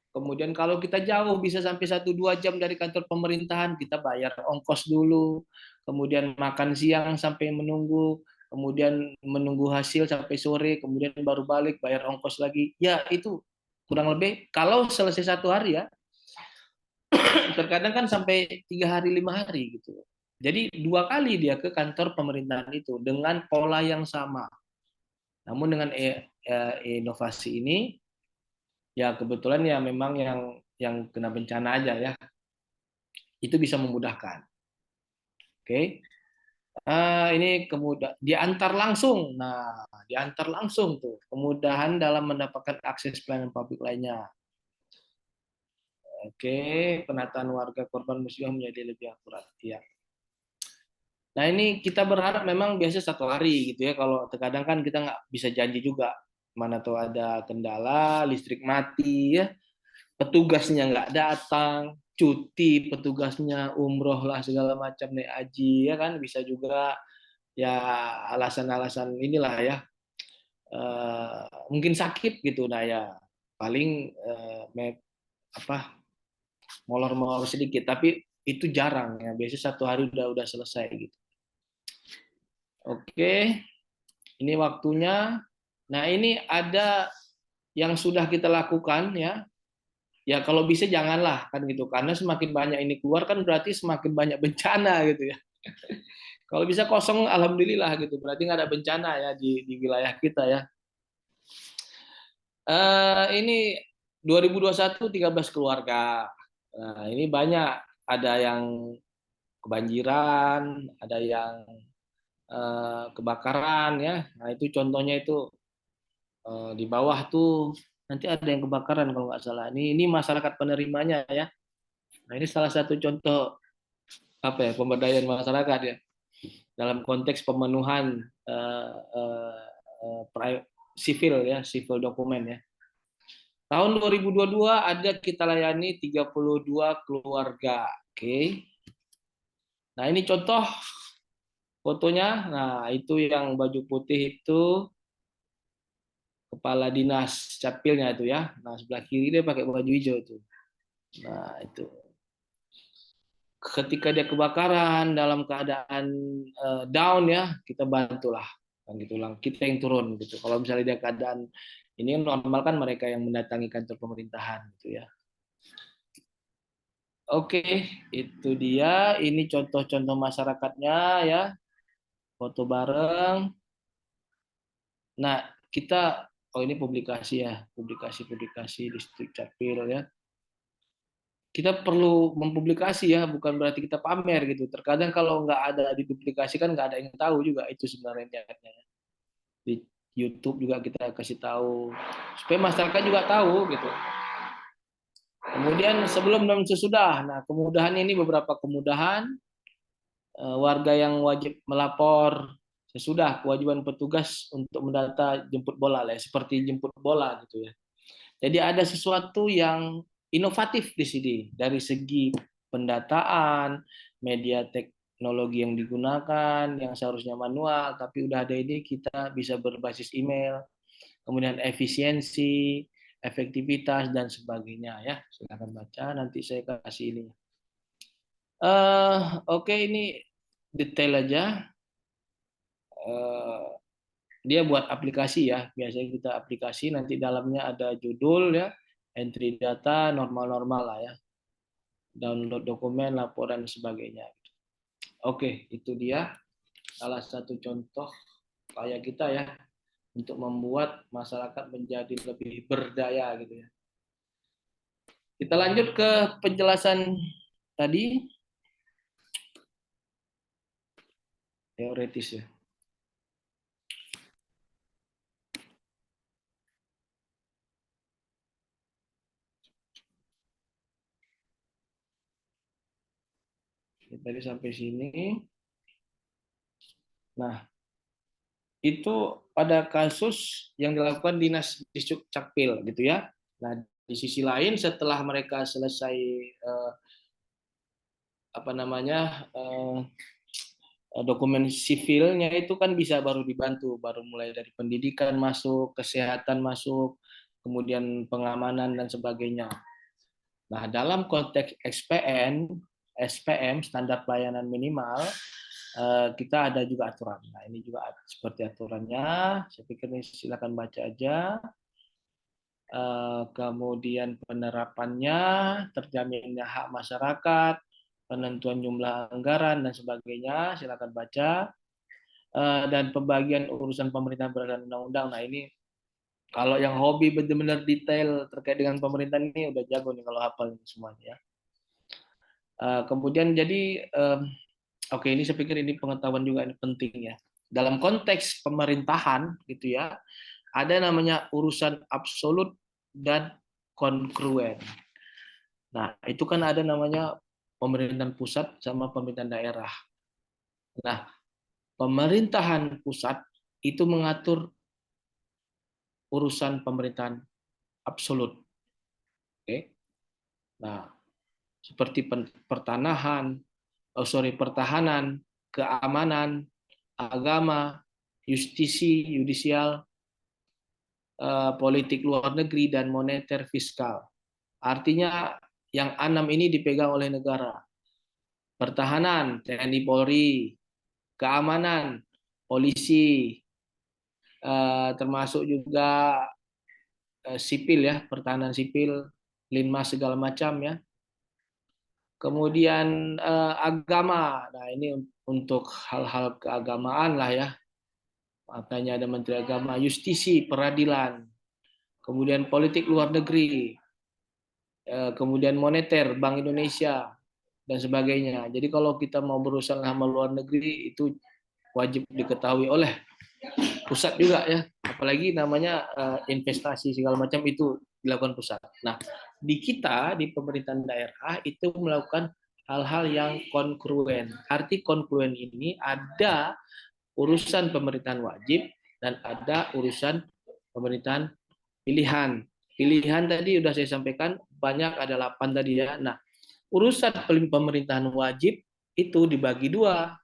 Kemudian kalau kita jauh bisa sampai 1-2 jam dari kantor pemerintahan, kita bayar ongkos dulu. Kemudian makan siang sampai menunggu, kemudian menunggu hasil sampai sore, kemudian baru balik bayar ongkos lagi. Ya itu kurang lebih kalau selesai 1 hari ya, terkadang kan sampai 3 hari 5 hari gitu. Jadi 2 kali dia ke kantor pemerintahan itu dengan pola yang sama. Namun dengan inovasi ini ya kebetulan ya memang yang kena bencana aja ya, itu bisa memudahkan. Oke, ini kemudian diantar langsung. Nah, diantar langsung tuh kemudahan dalam mendapatkan akses pelayanan publik lainnya. Oke, penataan warga korban musibah menjadi lebih akurat. Ya. Nah ini kita berharap memang biasa 1 hari gitu ya. Kalau terkadang kan kita nggak bisa janji juga. Mana tuh ada kendala, listrik mati ya, petugasnya nggak datang, cuti petugasnya, umroh lah segala macam nih haji ya kan bisa juga ya alasan-alasan inilah ya. Mungkin sakit gitu, nah ya paling apa molor-molor sedikit, tapi itu jarang ya. Biasanya 1 hari udah selesai gitu. Oke. Ini waktunya. Nah, ini ada yang sudah kita lakukan ya. Ya kalau bisa janganlah kan gitu. Karena semakin banyak ini keluar kan berarti semakin banyak bencana gitu ya. Kalau bisa kosong alhamdulillah gitu. Berarti nggak ada bencana ya di wilayah kita ya. Ini 2021 13 keluarga. Nah, ini banyak, ada yang kebanjiran, ada yang kebakaran ya. Nah, itu contohnya itu di bawah tuh nanti ada yang kebakaran kalau nggak salah. Ini masyarakat penerimanya ya. Nah ini salah satu contoh apa ya pemberdayaan masyarakat ya dalam konteks pemenuhan sivil ya, sivil dokumen ya. Tahun 2022 ada kita layani 32 keluarga. Oke. Nah ini contoh fotonya. Nah itu yang baju putih itu kepala dinas capilnya itu ya. Nah sebelah kiri dia pakai baju hijau itu. Nah itu. ketika dia kebakaran dalam keadaan down ya, kita bantulah, kan gitu lah. Kita yang turun gitu. Kalau misalnya dia keadaan ini normal kan mereka yang mendatangi kantor pemerintahan gitu ya. Oke, itu dia. Ini contoh-contoh masyarakatnya ya, foto bareng. Nah, kita ini publikasi ya, publikasi Distrik Capil ya. Kita perlu mempublikasi ya, bukan berarti kita pamer gitu. Terkadang kalau nggak ada dipublikasi kan nggak ada yang tahu juga itu sebenarnya niatnya. Di YouTube juga kita kasih tahu supaya masyarakat juga tahu gitu. Kemudian sebelum dan sesudah. Nah, kemudahan ini beberapa kemudahan. Warga yang wajib melapor sesudah kewajiban petugas untuk mendata jemput bola lah, seperti jemput bola gitu ya. Jadi ada sesuatu yang inovatif di sini dari segi pendataan, media teknologi yang digunakan yang seharusnya manual, tapi udah ada ini kita bisa berbasis email, kemudian efisiensi, efektivitas dan sebagainya ya. Silakan baca, nanti saya kasih ini. Oke, ini detail aja. Dia buat aplikasi ya, biasanya kita aplikasi nanti dalamnya ada judul ya, entry data normal-normal lah ya, download dokumen, laporan dan sebagainya. Oke, itu dia salah satu contoh kayak kita ya untuk membuat masyarakat menjadi lebih berdaya gitu ya. Kita lanjut ke penjelasan tadi teoritis ya. Tadi sampai sini. Nah, itu pada kasus yang dilakukan Dinas Dishub Capil gitu ya. Nah, di sisi lain setelah mereka selesai apa namanya dokumen sipilnya itu kan bisa baru dibantu, baru mulai dari pendidikan masuk, kesehatan masuk, kemudian pengamanan dan sebagainya. Nah, dalam konteks SPM standar pelayanan minimal kita ada juga aturan. Nah, ini juga seperti aturannya. Saya pikir ini silakan baca aja. Kemudian penerapannya, terjaminnya hak masyarakat, penentuan jumlah anggaran dan sebagainya, silakan baca. Dan pembagian urusan pemerintahan berdasarkan undang-undang. Nah, ini kalau yang hobi benar-benar detail terkait dengan pemerintahan ini udah jago nih kalau hafal ini semuanya. Kemudian jadi oke, ini saya pikir ini pengetahuan juga ini penting ya. Dalam konteks pemerintahan gitu ya, ada namanya urusan absolut dan kongruen. Nah, itu kan ada namanya pemerintahan pusat sama pemerintahan daerah. Nah, pemerintahan pusat itu mengatur urusan pemerintahan absolut. Oke. Nah, seperti pertahanan, keamanan, agama, justisi, yudisial, politik luar negeri dan moneter fiskal. Artinya yang 6 ini dipegang oleh negara. Pertahanan, TNI Polri, keamanan, polisi, termasuk juga sipil ya, pertahanan sipil, linmas segala macam ya. Kemudian agama, nah ini untuk hal-hal keagamaan lah ya. Makanya ada Menteri Agama, justisi, peradilan, kemudian politik luar negeri, kemudian moneter, Bank Indonesia, dan sebagainya. Jadi kalau kita mau berurusan sama luar negeri itu wajib diketahui oleh pusat juga ya. Apalagi namanya investasi segala macam itu dilakukan pusat. Nah, di kita di pemerintahan daerah itu melakukan hal-hal yang kongruen. Arti kongruen ini ada urusan pemerintahan wajib dan ada urusan pemerintahan pilihan. Pilihan tadi sudah saya sampaikan banyak, ada 8 tadi ya. Nah, urusan pemerintahan wajib itu dibagi dua.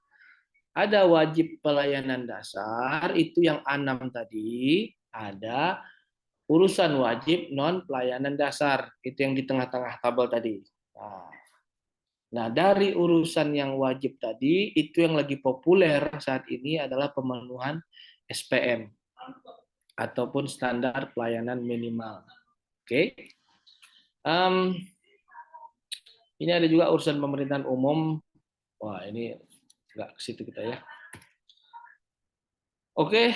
Ada wajib pelayanan dasar, itu yang 6 tadi. Ada urusan wajib non pelayanan dasar, itu yang di tengah-tengah tabel tadi. Nah, Nah, dari urusan yang wajib tadi, itu yang lagi populer saat ini adalah pemenuhan SPM ataupun standar pelayanan minimal. Oke. Ini ada juga urusan pemerintahan umum. Wah, ini nggak ke situ kita ya. Oke,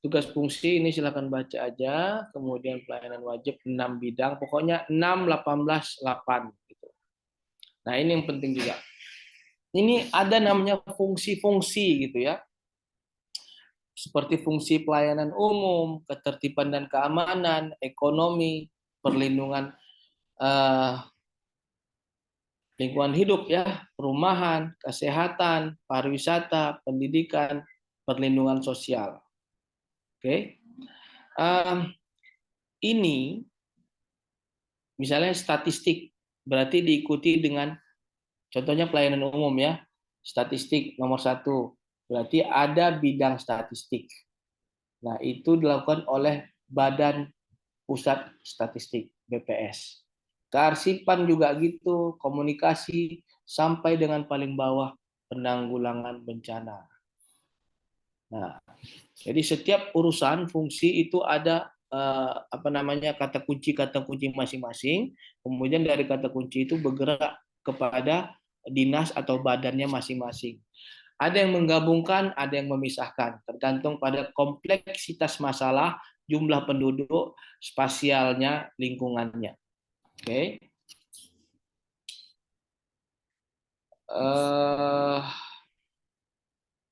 tugas fungsi ini silakan baca aja. Kemudian pelayanan wajib 6 bidang, pokoknya 6, 18, 8. Gitu. Nah, ini yang penting juga. Ini ada namanya fungsi-fungsi gitu ya. Seperti fungsi pelayanan umum, ketertiban dan keamanan, ekonomi, perlindungan lingkungan hidup ya, perumahan, kesehatan, pariwisata, pendidikan, perlindungan sosial. Oke, ini misalnya statistik berarti diikuti dengan contohnya pelayanan umum ya, statistik nomor 1 berarti ada bidang statistik. Nah itu dilakukan oleh Badan Pusat Statistik BPS. Kearsipan juga gitu, komunikasi sampai dengan paling bawah penanggulangan bencana. Nah, jadi setiap urusan fungsi itu ada kata kunci masing-masing. Kemudian dari kata kunci itu bergerak kepada dinas atau badannya masing-masing. Ada yang menggabungkan, ada yang memisahkan, tergantung pada kompleksitas masalah, jumlah penduduk, spasialnya, lingkungannya. Oke.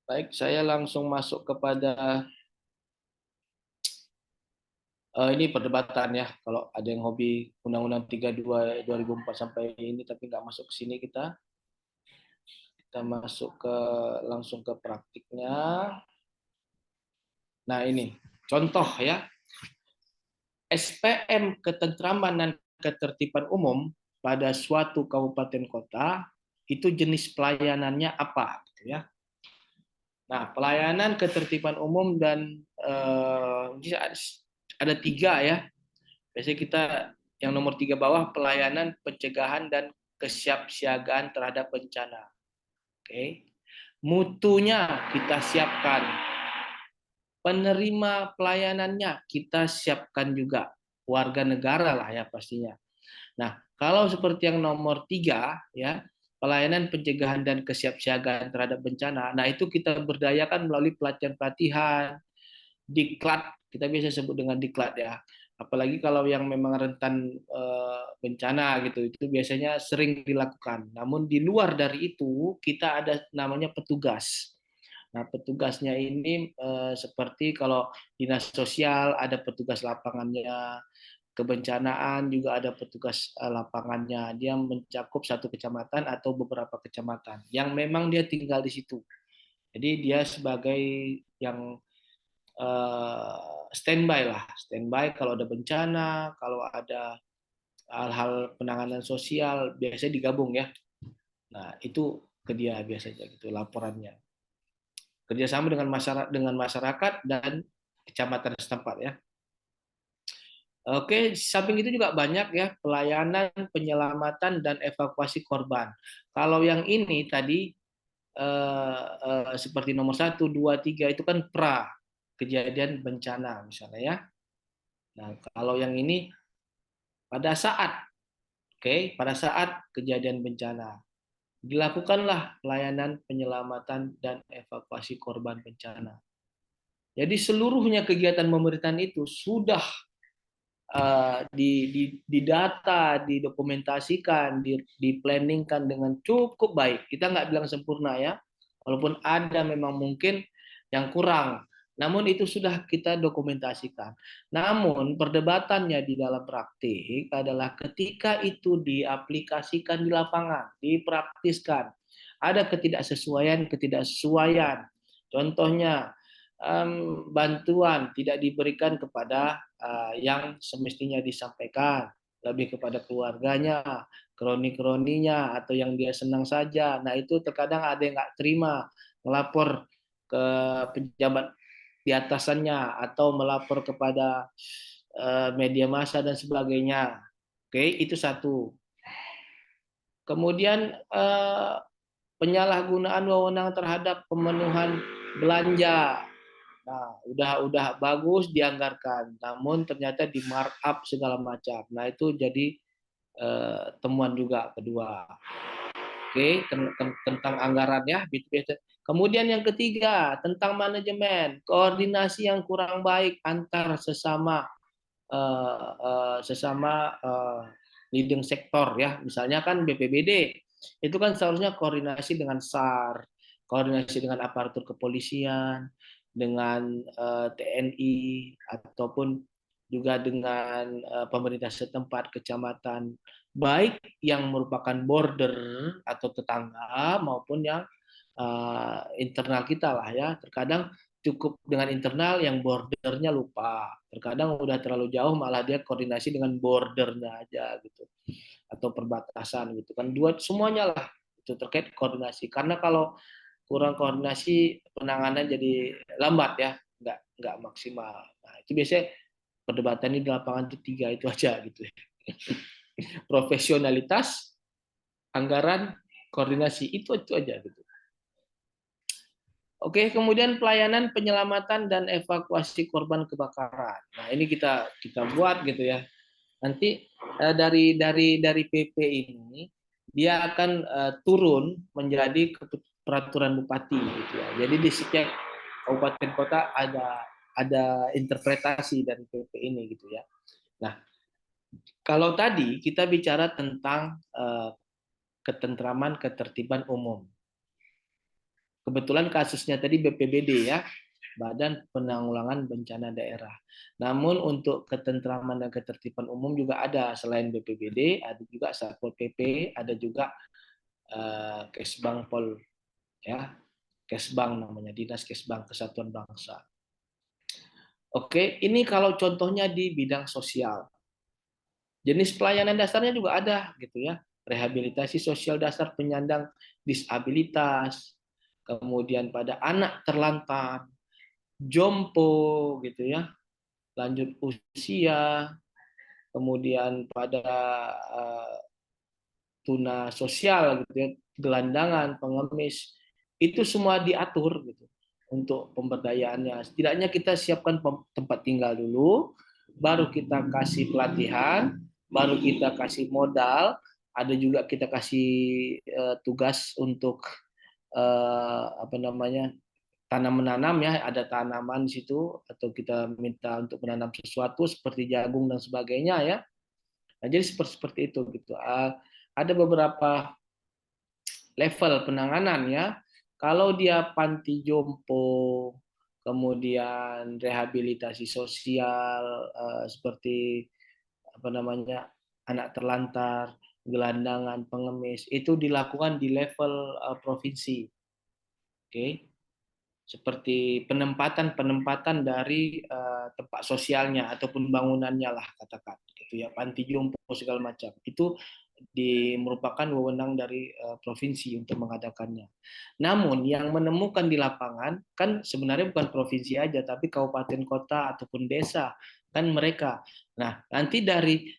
Baik, saya langsung masuk kepada ini perdebatan ya. Kalau ada yang hobi Undang-Undang 32 2004 sampai ini tapi nggak masuk ke sini kita masuk ke langsung ke praktiknya. Nah ini contoh ya. SPM ketentraman dan ketertiban umum pada suatu kabupaten kota itu jenis pelayanannya apa gitu ya. Nah, pelayanan ketertiban umum dan ada 3 ya. Biasanya kita yang nomor 3 bawah pelayanan pencegahan dan kesiapsiagaan terhadap bencana. Oke. Mutunya kita siapkan. Penerima pelayanannya kita siapkan juga. Warga negara lah ya pastinya. Nah, kalau seperti yang nomor 3 ya, pelayanan pencegahan dan kesiapsiagaan terhadap bencana. Nah, itu kita berdayakan melalui pelatihan-pelatihan, diklat, kita biasa sebut dengan diklat ya. Apalagi kalau yang memang rentan bencana gitu, itu biasanya sering dilakukan. Namun di luar dari itu, kita ada namanya petugas. Nah, petugasnya ini seperti kalau dinas sosial ada petugas lapangannya, kebencanaan juga ada petugas lapangannya. Dia mencakup satu kecamatan atau beberapa kecamatan yang memang dia tinggal di situ. Jadi dia sebagai yang standby lah, standby kalau ada bencana, kalau ada hal-hal penanganan sosial biasanya digabung ya. Nah itu ke dia biasanya gitu laporannya. Kerjasama dengan masyarakat dan kecamatan setempat ya. Oke, samping itu juga banyak ya pelayanan, penyelamatan dan evakuasi korban. Kalau yang ini tadi seperti nomor 1, 2, 3 itu kan pra kejadian bencana misalnya ya. Nah, kalau yang ini pada saat, oke, pada saat kejadian bencana dilakukanlah pelayanan penyelamatan dan evakuasi korban bencana. Jadi seluruhnya kegiatan pemerintahan itu sudah didata, didokumentasikan, diplanningkan dengan cukup baik. Kita nggak bilang sempurna ya, walaupun ada memang mungkin yang kurang. Namun itu sudah kita dokumentasikan. Namun perdebatannya di dalam praktik adalah ketika itu diaplikasikan di lapangan, dipraktiskan, ada ketidaksesuaian. Contohnya bantuan tidak diberikan kepada yang semestinya disampaikan, lebih kepada keluarganya, kroni-kroninya, atau yang dia senang saja. Nah itu terkadang ada yang nggak terima, melapor ke pejabat di atasannya, atau melapor kepada media massa dan sebagainya. Oke, itu satu. Kemudian penyalahgunaan wewenang terhadap pemenuhan belanja. Nah, udah bagus dianggarkan, namun ternyata di markup segala macam. Nah, itu jadi temuan juga kedua. Oke, tentang anggaran ya. Kemudian yang ketiga tentang manajemen, koordinasi yang kurang baik antar sesama leading sektor ya. Misalnya kan BPBD itu kan seharusnya koordinasi dengan SAR, koordinasi dengan aparatur kepolisian, dengan TNI ataupun juga dengan pemerintah setempat, kecamatan, baik yang merupakan border atau tetangga maupun yang internal kita lah ya. Terkadang cukup dengan internal, yang bordernya lupa. Terkadang udah terlalu jauh malah dia koordinasi dengan bordernya aja gitu, atau perbatasan gitu kan. Dua semuanya lah itu terkait koordinasi. Karena kalau kurang koordinasi penanganan jadi lambat ya, nggak maksimal. Nah, itu biasanya perdebatan ini di lapangan itu tiga itu aja gitu ya. Profesionalitas, anggaran, koordinasi itu aja gitu. Oke, kemudian pelayanan penyelamatan dan evakuasi korban kebakaran. Nah, ini kita buat gitu ya. Nanti dari PP ini dia akan turun menjadi peraturan bupati gitu ya. Jadi di setiap kabupaten kota ada interpretasi dari PP ini gitu ya. Nah, kalau tadi kita bicara tentang ketentraman ketertiban umum. Kebetulan kasusnya tadi BPBD ya, Badan Penanggulangan Bencana Daerah. Namun untuk ketentraman dan ketertiban umum juga ada, selain BPBD, ada juga Satpol PP, ada juga Kesbang Pol ya, Kesbang namanya, Dinas Kesbang Kesatuan Bangsa. Oke, ini kalau contohnya di bidang sosial. Jenis pelayanan dasarnya juga ada gitu ya. Rehabilitasi sosial dasar penyandang disabilitas, kemudian pada anak terlantar, jompo gitu ya, lanjut usia, kemudian pada tuna sosial gitu ya, gelandangan, pengemis, itu semua diatur gitu untuk pemberdayaannya. Setidaknya kita siapkan tempat tinggal dulu, baru kita kasih pelatihan, baru kita kasih modal, ada juga kita kasih tugas untuk apa namanya, tanam menanam ya, ada tanaman di situ, atau kita minta untuk menanam sesuatu seperti jagung dan sebagainya ya. Nah, jadi seperti itu gitu. Ada beberapa level penanganan ya. Kalau dia panti jompo, kemudian rehabilitasi sosial seperti apa namanya, anak terlantar, gelandangan, pengemis, itu dilakukan di level provinsi. Oke. Seperti penempatan dari tempat sosialnya ataupun bangunannya lah katakan gitu ya, panti jompo segala macam itu merupakan wewenang dari provinsi untuk mengadakannya. Namun yang menemukan di lapangan kan sebenarnya bukan provinsi aja, tapi kabupaten kota ataupun desa kan mereka. Nah, nanti dari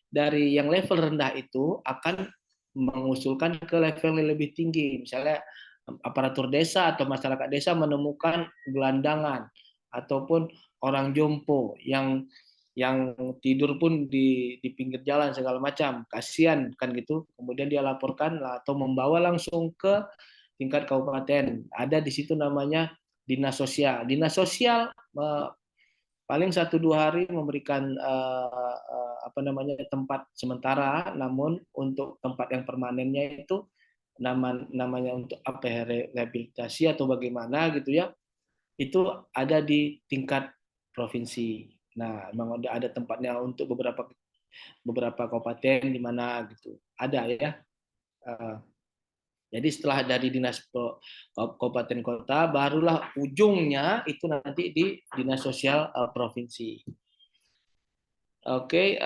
yang level rendah itu akan mengusulkan ke level yang lebih tinggi, misalnya aparatur desa atau masyarakat desa menemukan gelandangan ataupun orang jompo yang tidur pun di pinggir jalan segala macam, kasihan kan gitu. Kemudian dia laporkan atau membawa langsung ke tingkat kabupaten. Ada di situ namanya dinas sosial. Dinas sosial paling 1-2 hari memberikan apa namanya, tempat sementara, namun untuk tempat yang permanennya itu namanya untuk apa ya, rehabilitasi atau bagaimana gitu ya, itu ada di tingkat provinsi. Nah, memang ada tempatnya untuk beberapa kabupaten di mana gitu. Ada ya. Jadi setelah dari dinas kabupaten kota, barulah ujungnya itu nanti di dinas sosial provinsi. Oke,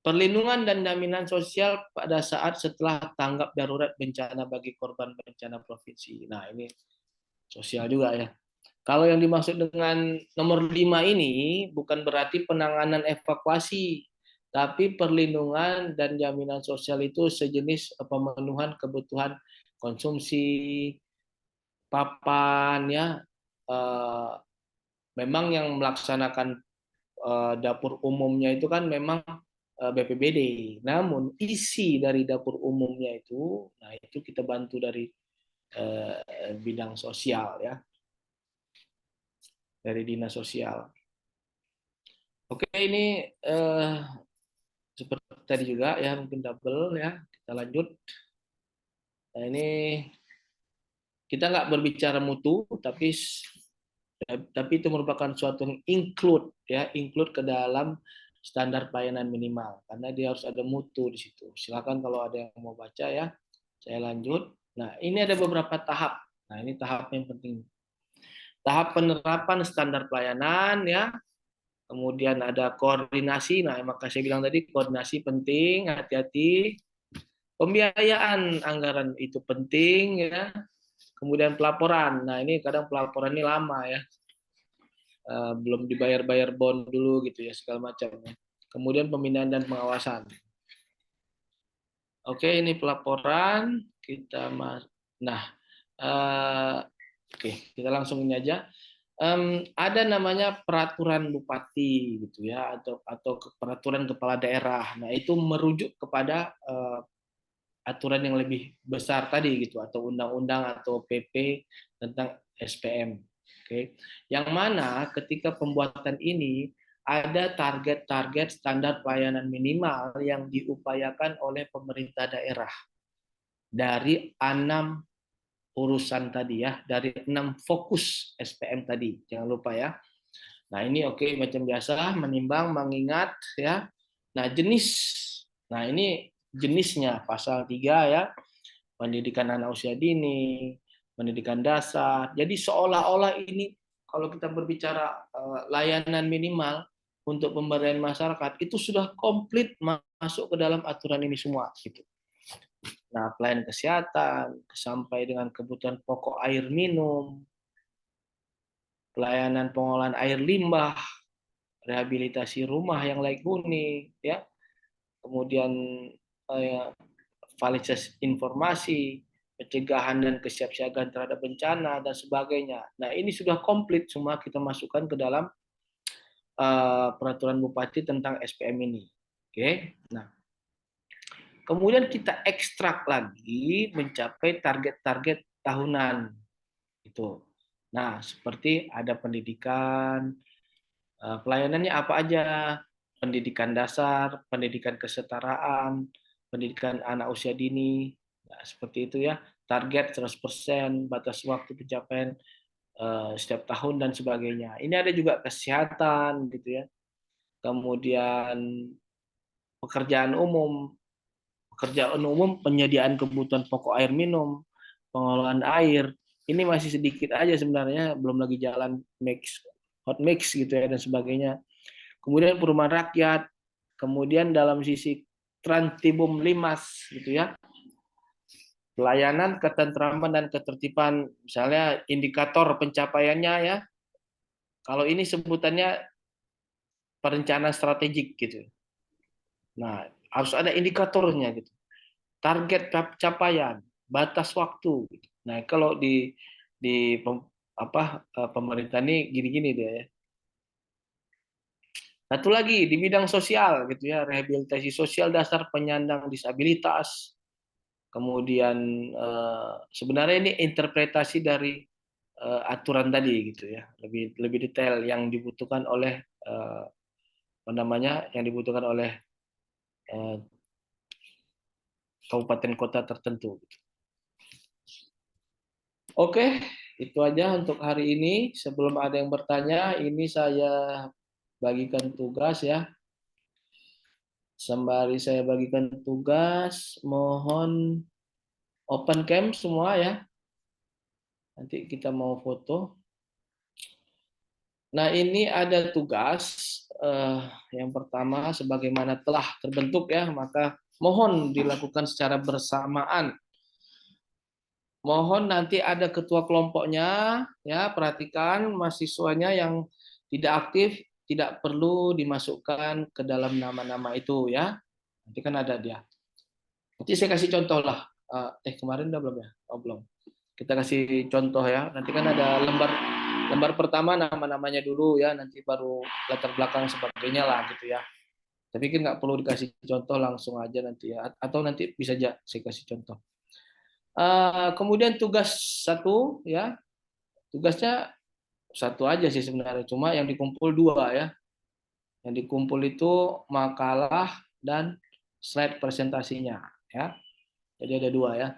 perlindungan dan jaminan sosial pada saat setelah tanggap darurat bencana bagi korban bencana provinsi. Nah, ini sosial juga ya. Kalau yang dimaksud dengan nomor 5 ini bukan berarti penanganan evakuasi, Tapi perlindungan dan jaminan sosial itu sejenis pemenuhan kebutuhan konsumsi, papan, ya. Eh, Memang yang melaksanakan dapur umumnya itu kan memang BPBD. Namun isi dari dapur umumnya itu, nah itu kita bantu dari bidang sosial, ya, dari dinas sosial. Oke, ini seperti tadi juga ya, mungkin double ya. Kita lanjut. Nah, ini kita nggak berbicara mutu, tapi itu merupakan suatu yang include, ya, include ke dalam standar pelayanan minimal, karena dia harus ada mutu di situ. Silakan kalau ada yang mau baca, ya. Saya lanjut. Nah, ini ada beberapa tahap. Nah, ini tahap yang penting. Tahap penerapan standar pelayanan, ya. Kemudian ada koordinasi. Nah, maka saya bilang tadi koordinasi penting, hati-hati. Pembiayaan anggaran itu penting, ya. Kemudian pelaporan. Nah, ini kadang pelaporan ini lama, ya. Belum dibayar-bayar bond dulu gitu ya, segala macam. Kemudian pembinaan dan pengawasan. Oke, ini pelaporan kita nah, oke, kita langsung ini aja. Ada namanya peraturan bupati gitu ya, atau peraturan kepala daerah. Nah, itu merujuk kepada aturan yang lebih besar tadi gitu, atau undang-undang atau PP tentang SPM. Oke. Yang mana ketika pembuatan ini ada target-target standar pelayanan minimal yang diupayakan oleh pemerintah daerah dari 6 urusan tadi, ya, dari 6 fokus SPM tadi. Jangan lupa, ya. Nah, ini oke, macam biasa, menimbang, mengingat, ya. Nah, jenis. Nah, ini jenisnya pasal 3, ya. Pendidikan anak usia dini, pendidikan dasar. Jadi seolah-olah ini kalau kita berbicara layanan minimal untuk pemberdayaan masyarakat itu sudah komplit masuk ke dalam aturan ini semua gitu. Nah, pelayanan kesehatan sampai dengan kebutuhan pokok air minum, pelayanan pengolahan air limbah, rehabilitasi rumah yang layak huni, ya. Kemudian validitas informasi, pencegahan dan kesiapsiagaan terhadap bencana dan sebagainya. Nah, ini sudah komplit semua kita masukkan ke dalam peraturan bupati tentang SPM ini. Oke. Nah, kemudian kita ekstrak lagi mencapai target-target tahunan itu. Nah, seperti ada pendidikan, pelayanannya apa aja? Pendidikan dasar, pendidikan kesetaraan, pendidikan anak usia dini, nah, seperti itu ya. Target 100%, batas waktu pencapaian setiap tahun dan sebagainya. Ini ada juga kesehatan gitu ya. Kemudian pekerjaan umum penyediaan kebutuhan pokok air minum, pengolahan air. Ini masih sedikit aja sebenarnya, belum lagi jalan hot mix gitu ya dan sebagainya. Kemudian perumahan rakyat, kemudian dalam sisi Trantibum Limas gitu ya, pelayanan ketentraman dan ketertiban, misalnya indikator pencapaiannya, ya. Kalau ini sebutannya perencanaan strategik gitu. Nah, harus ada indikatornya gitu. Target capaian, batas waktu. Gitu. Nah, kalau di pemerintah ini gini-gini deh ya. Satu lagi di bidang sosial gitu ya, rehabilitasi sosial dasar penyandang disabilitas. Kemudian sebenarnya ini interpretasi dari aturan tadi gitu ya, lebih lebih detail yang dibutuhkan oleh yang dibutuhkan oleh kabupaten kota tertentu. Oke, itu aja untuk hari ini. Sebelum ada yang bertanya, ini saya bagikan tugas ya. Sembari saya bagikan tugas, mohon open cam semua ya. Nanti kita mau foto. Nah, ini ada tugas yang pertama, sebagaimana telah terbentuk ya, maka mohon dilakukan secara bersamaan. Mohon nanti ada ketua kelompoknya, ya, perhatikan mahasiswanya yang tidak aktif tidak perlu dimasukkan ke dalam nama-nama itu ya. Nanti kan ada dia. Nanti saya kasih contoh lah. Kemarin udah belum ya? Oh belum. Kita kasih contoh ya. Nanti kan ada lembar pertama nama-namanya dulu ya. Nanti baru latar belakang sebagainya lah gitu ya. Tapi kan nggak perlu dikasih contoh langsung aja nanti ya. Atau nanti bisa aja saya kasih contoh. Kemudian tugas satu ya. Tugasnya satu aja sih sebenarnya. Cuma yang dikumpul dua ya. Yang dikumpul itu makalah dan slide presentasinya ya. Jadi ada dua ya.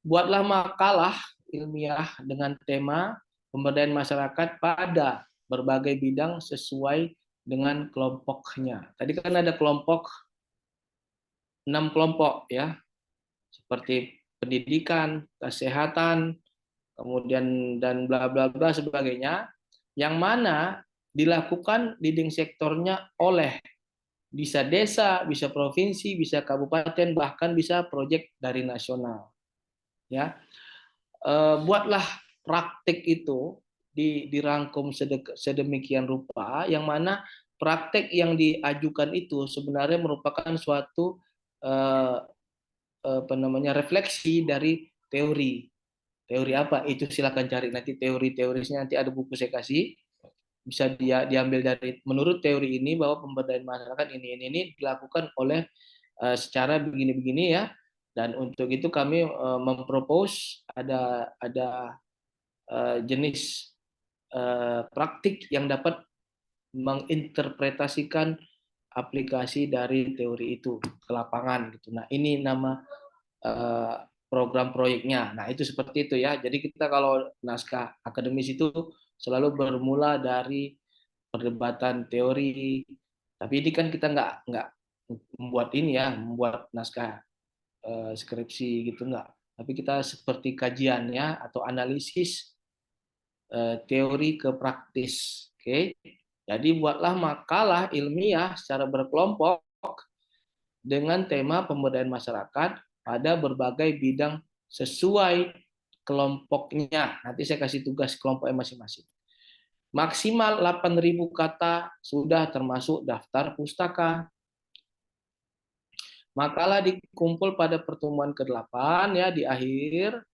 Buatlah makalah ilmiah dengan tema pemberdayaan masyarakat pada berbagai bidang sesuai dengan kelompoknya. Tadi kan ada kelompok 6 kelompok ya, seperti pendidikan, kesehatan, kemudian dan bla bla bla sebagainya, yang mana dilakukan leading sektornya oleh bisa desa, bisa provinsi, bisa kabupaten, bahkan bisa proyek dari nasional. Ya, buatlah praktik itu dirangkum sedemikian rupa, yang mana praktek yang diajukan itu sebenarnya merupakan suatu apa namanya refleksi dari teori. Teori apa? Itu silakan cari nanti teori-teorisnya, nanti ada buku saya kasih. Bisa dia diambil dari menurut teori ini bahwa pemberdayaan masyarakat ini dilakukan oleh secara begini-begini ya. Dan untuk itu kami mempropose ada jenis praktik yang dapat menginterpretasikan aplikasi dari teori itu ke lapangan gitu. Nah, ini nama program proyeknya. Nah, itu seperti itu ya. Jadi kita kalau naskah akademis itu selalu bermula dari perdebatan teori. Tapi ini kan kita nggak membuat ini ya, membuat naskah skripsi gitu nggak. Tapi kita seperti kajian ya atau analisis teori ke praktis. Oke. Jadi buatlah makalah ilmiah secara berkelompok dengan tema pemberdayaan masyarakat pada berbagai bidang sesuai kelompoknya. Nanti saya kasih tugas kelompoknya masing-masing. Maksimal 8.000 kata sudah termasuk daftar pustaka. Makalah dikumpul pada pertemuan ke-8 ya di akhir.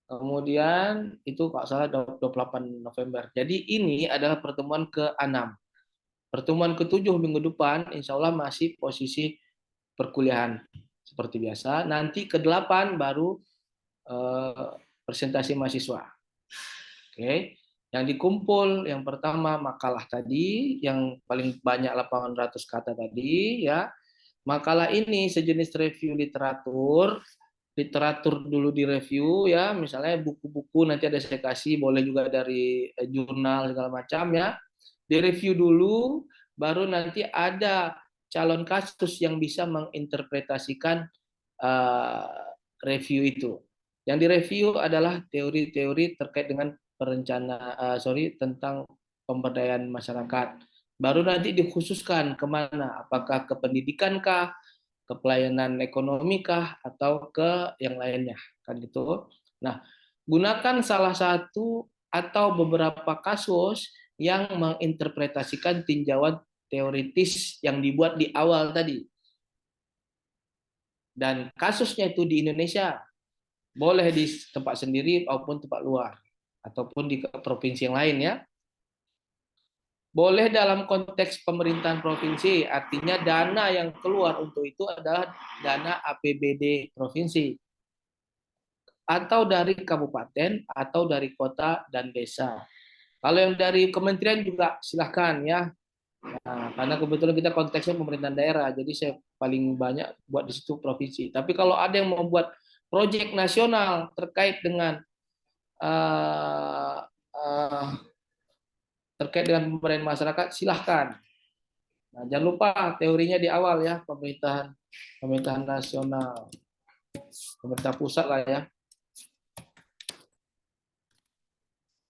Kemudian itu kalau salah 28 November. Jadi ini adalah pertemuan ke-6. Pertemuan ke-7 minggu depan insya Allah masih posisi perkuliahan seperti biasa. Nanti ke-8 baru presentasi mahasiswa. Oke. Yang dikumpul yang pertama makalah tadi yang paling banyak 800 kata tadi ya. Makalah ini sejenis review literatur dulu direview ya, misalnya buku-buku nanti ada saya kasih, boleh juga dari jurnal segala macam ya. Direview dulu, baru nanti ada calon kasus yang bisa menginterpretasikan review itu. Yang direview adalah teori-teori terkait dengan tentang pemberdayaan masyarakat. Baru nanti dikhususkan kemana, apakah ke pendidikan kah, ke pelayanan ekonomi kah, atau ke yang lainnya, kan gitu. Nah, gunakan salah satu atau beberapa kasus yang menginterpretasikan tinjauan teoritis yang dibuat di awal tadi. Dan kasusnya itu di Indonesia, boleh di tempat sendiri maupun tempat luar, ataupun di provinsi yang lain ya. Boleh dalam konteks pemerintahan provinsi, artinya dana yang keluar untuk itu adalah dana APBD provinsi. Atau dari kabupaten, atau dari kota dan desa. Kalau yang dari kementerian juga silahkan ya. Nah, karena kebetulan kita konteksnya pemerintahan daerah, jadi saya paling banyak buat di situ provinsi. Tapi kalau ada yang mau buat proyek nasional terkait dengan pemberdayaan masyarakat, silahkan. Nah, jangan lupa teorinya di awal ya, pemerintahan nasional, pemerintah pusat lah ya.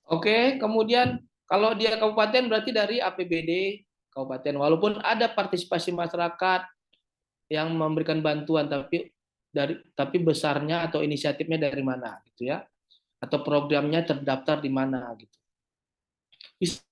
Oke, kemudian kalau dia kabupaten berarti dari APBD kabupaten, walaupun ada partisipasi masyarakat yang memberikan bantuan, tapi besarnya atau inisiatifnya dari mana gitu ya, atau programnya terdaftar di mana gitu. Bisa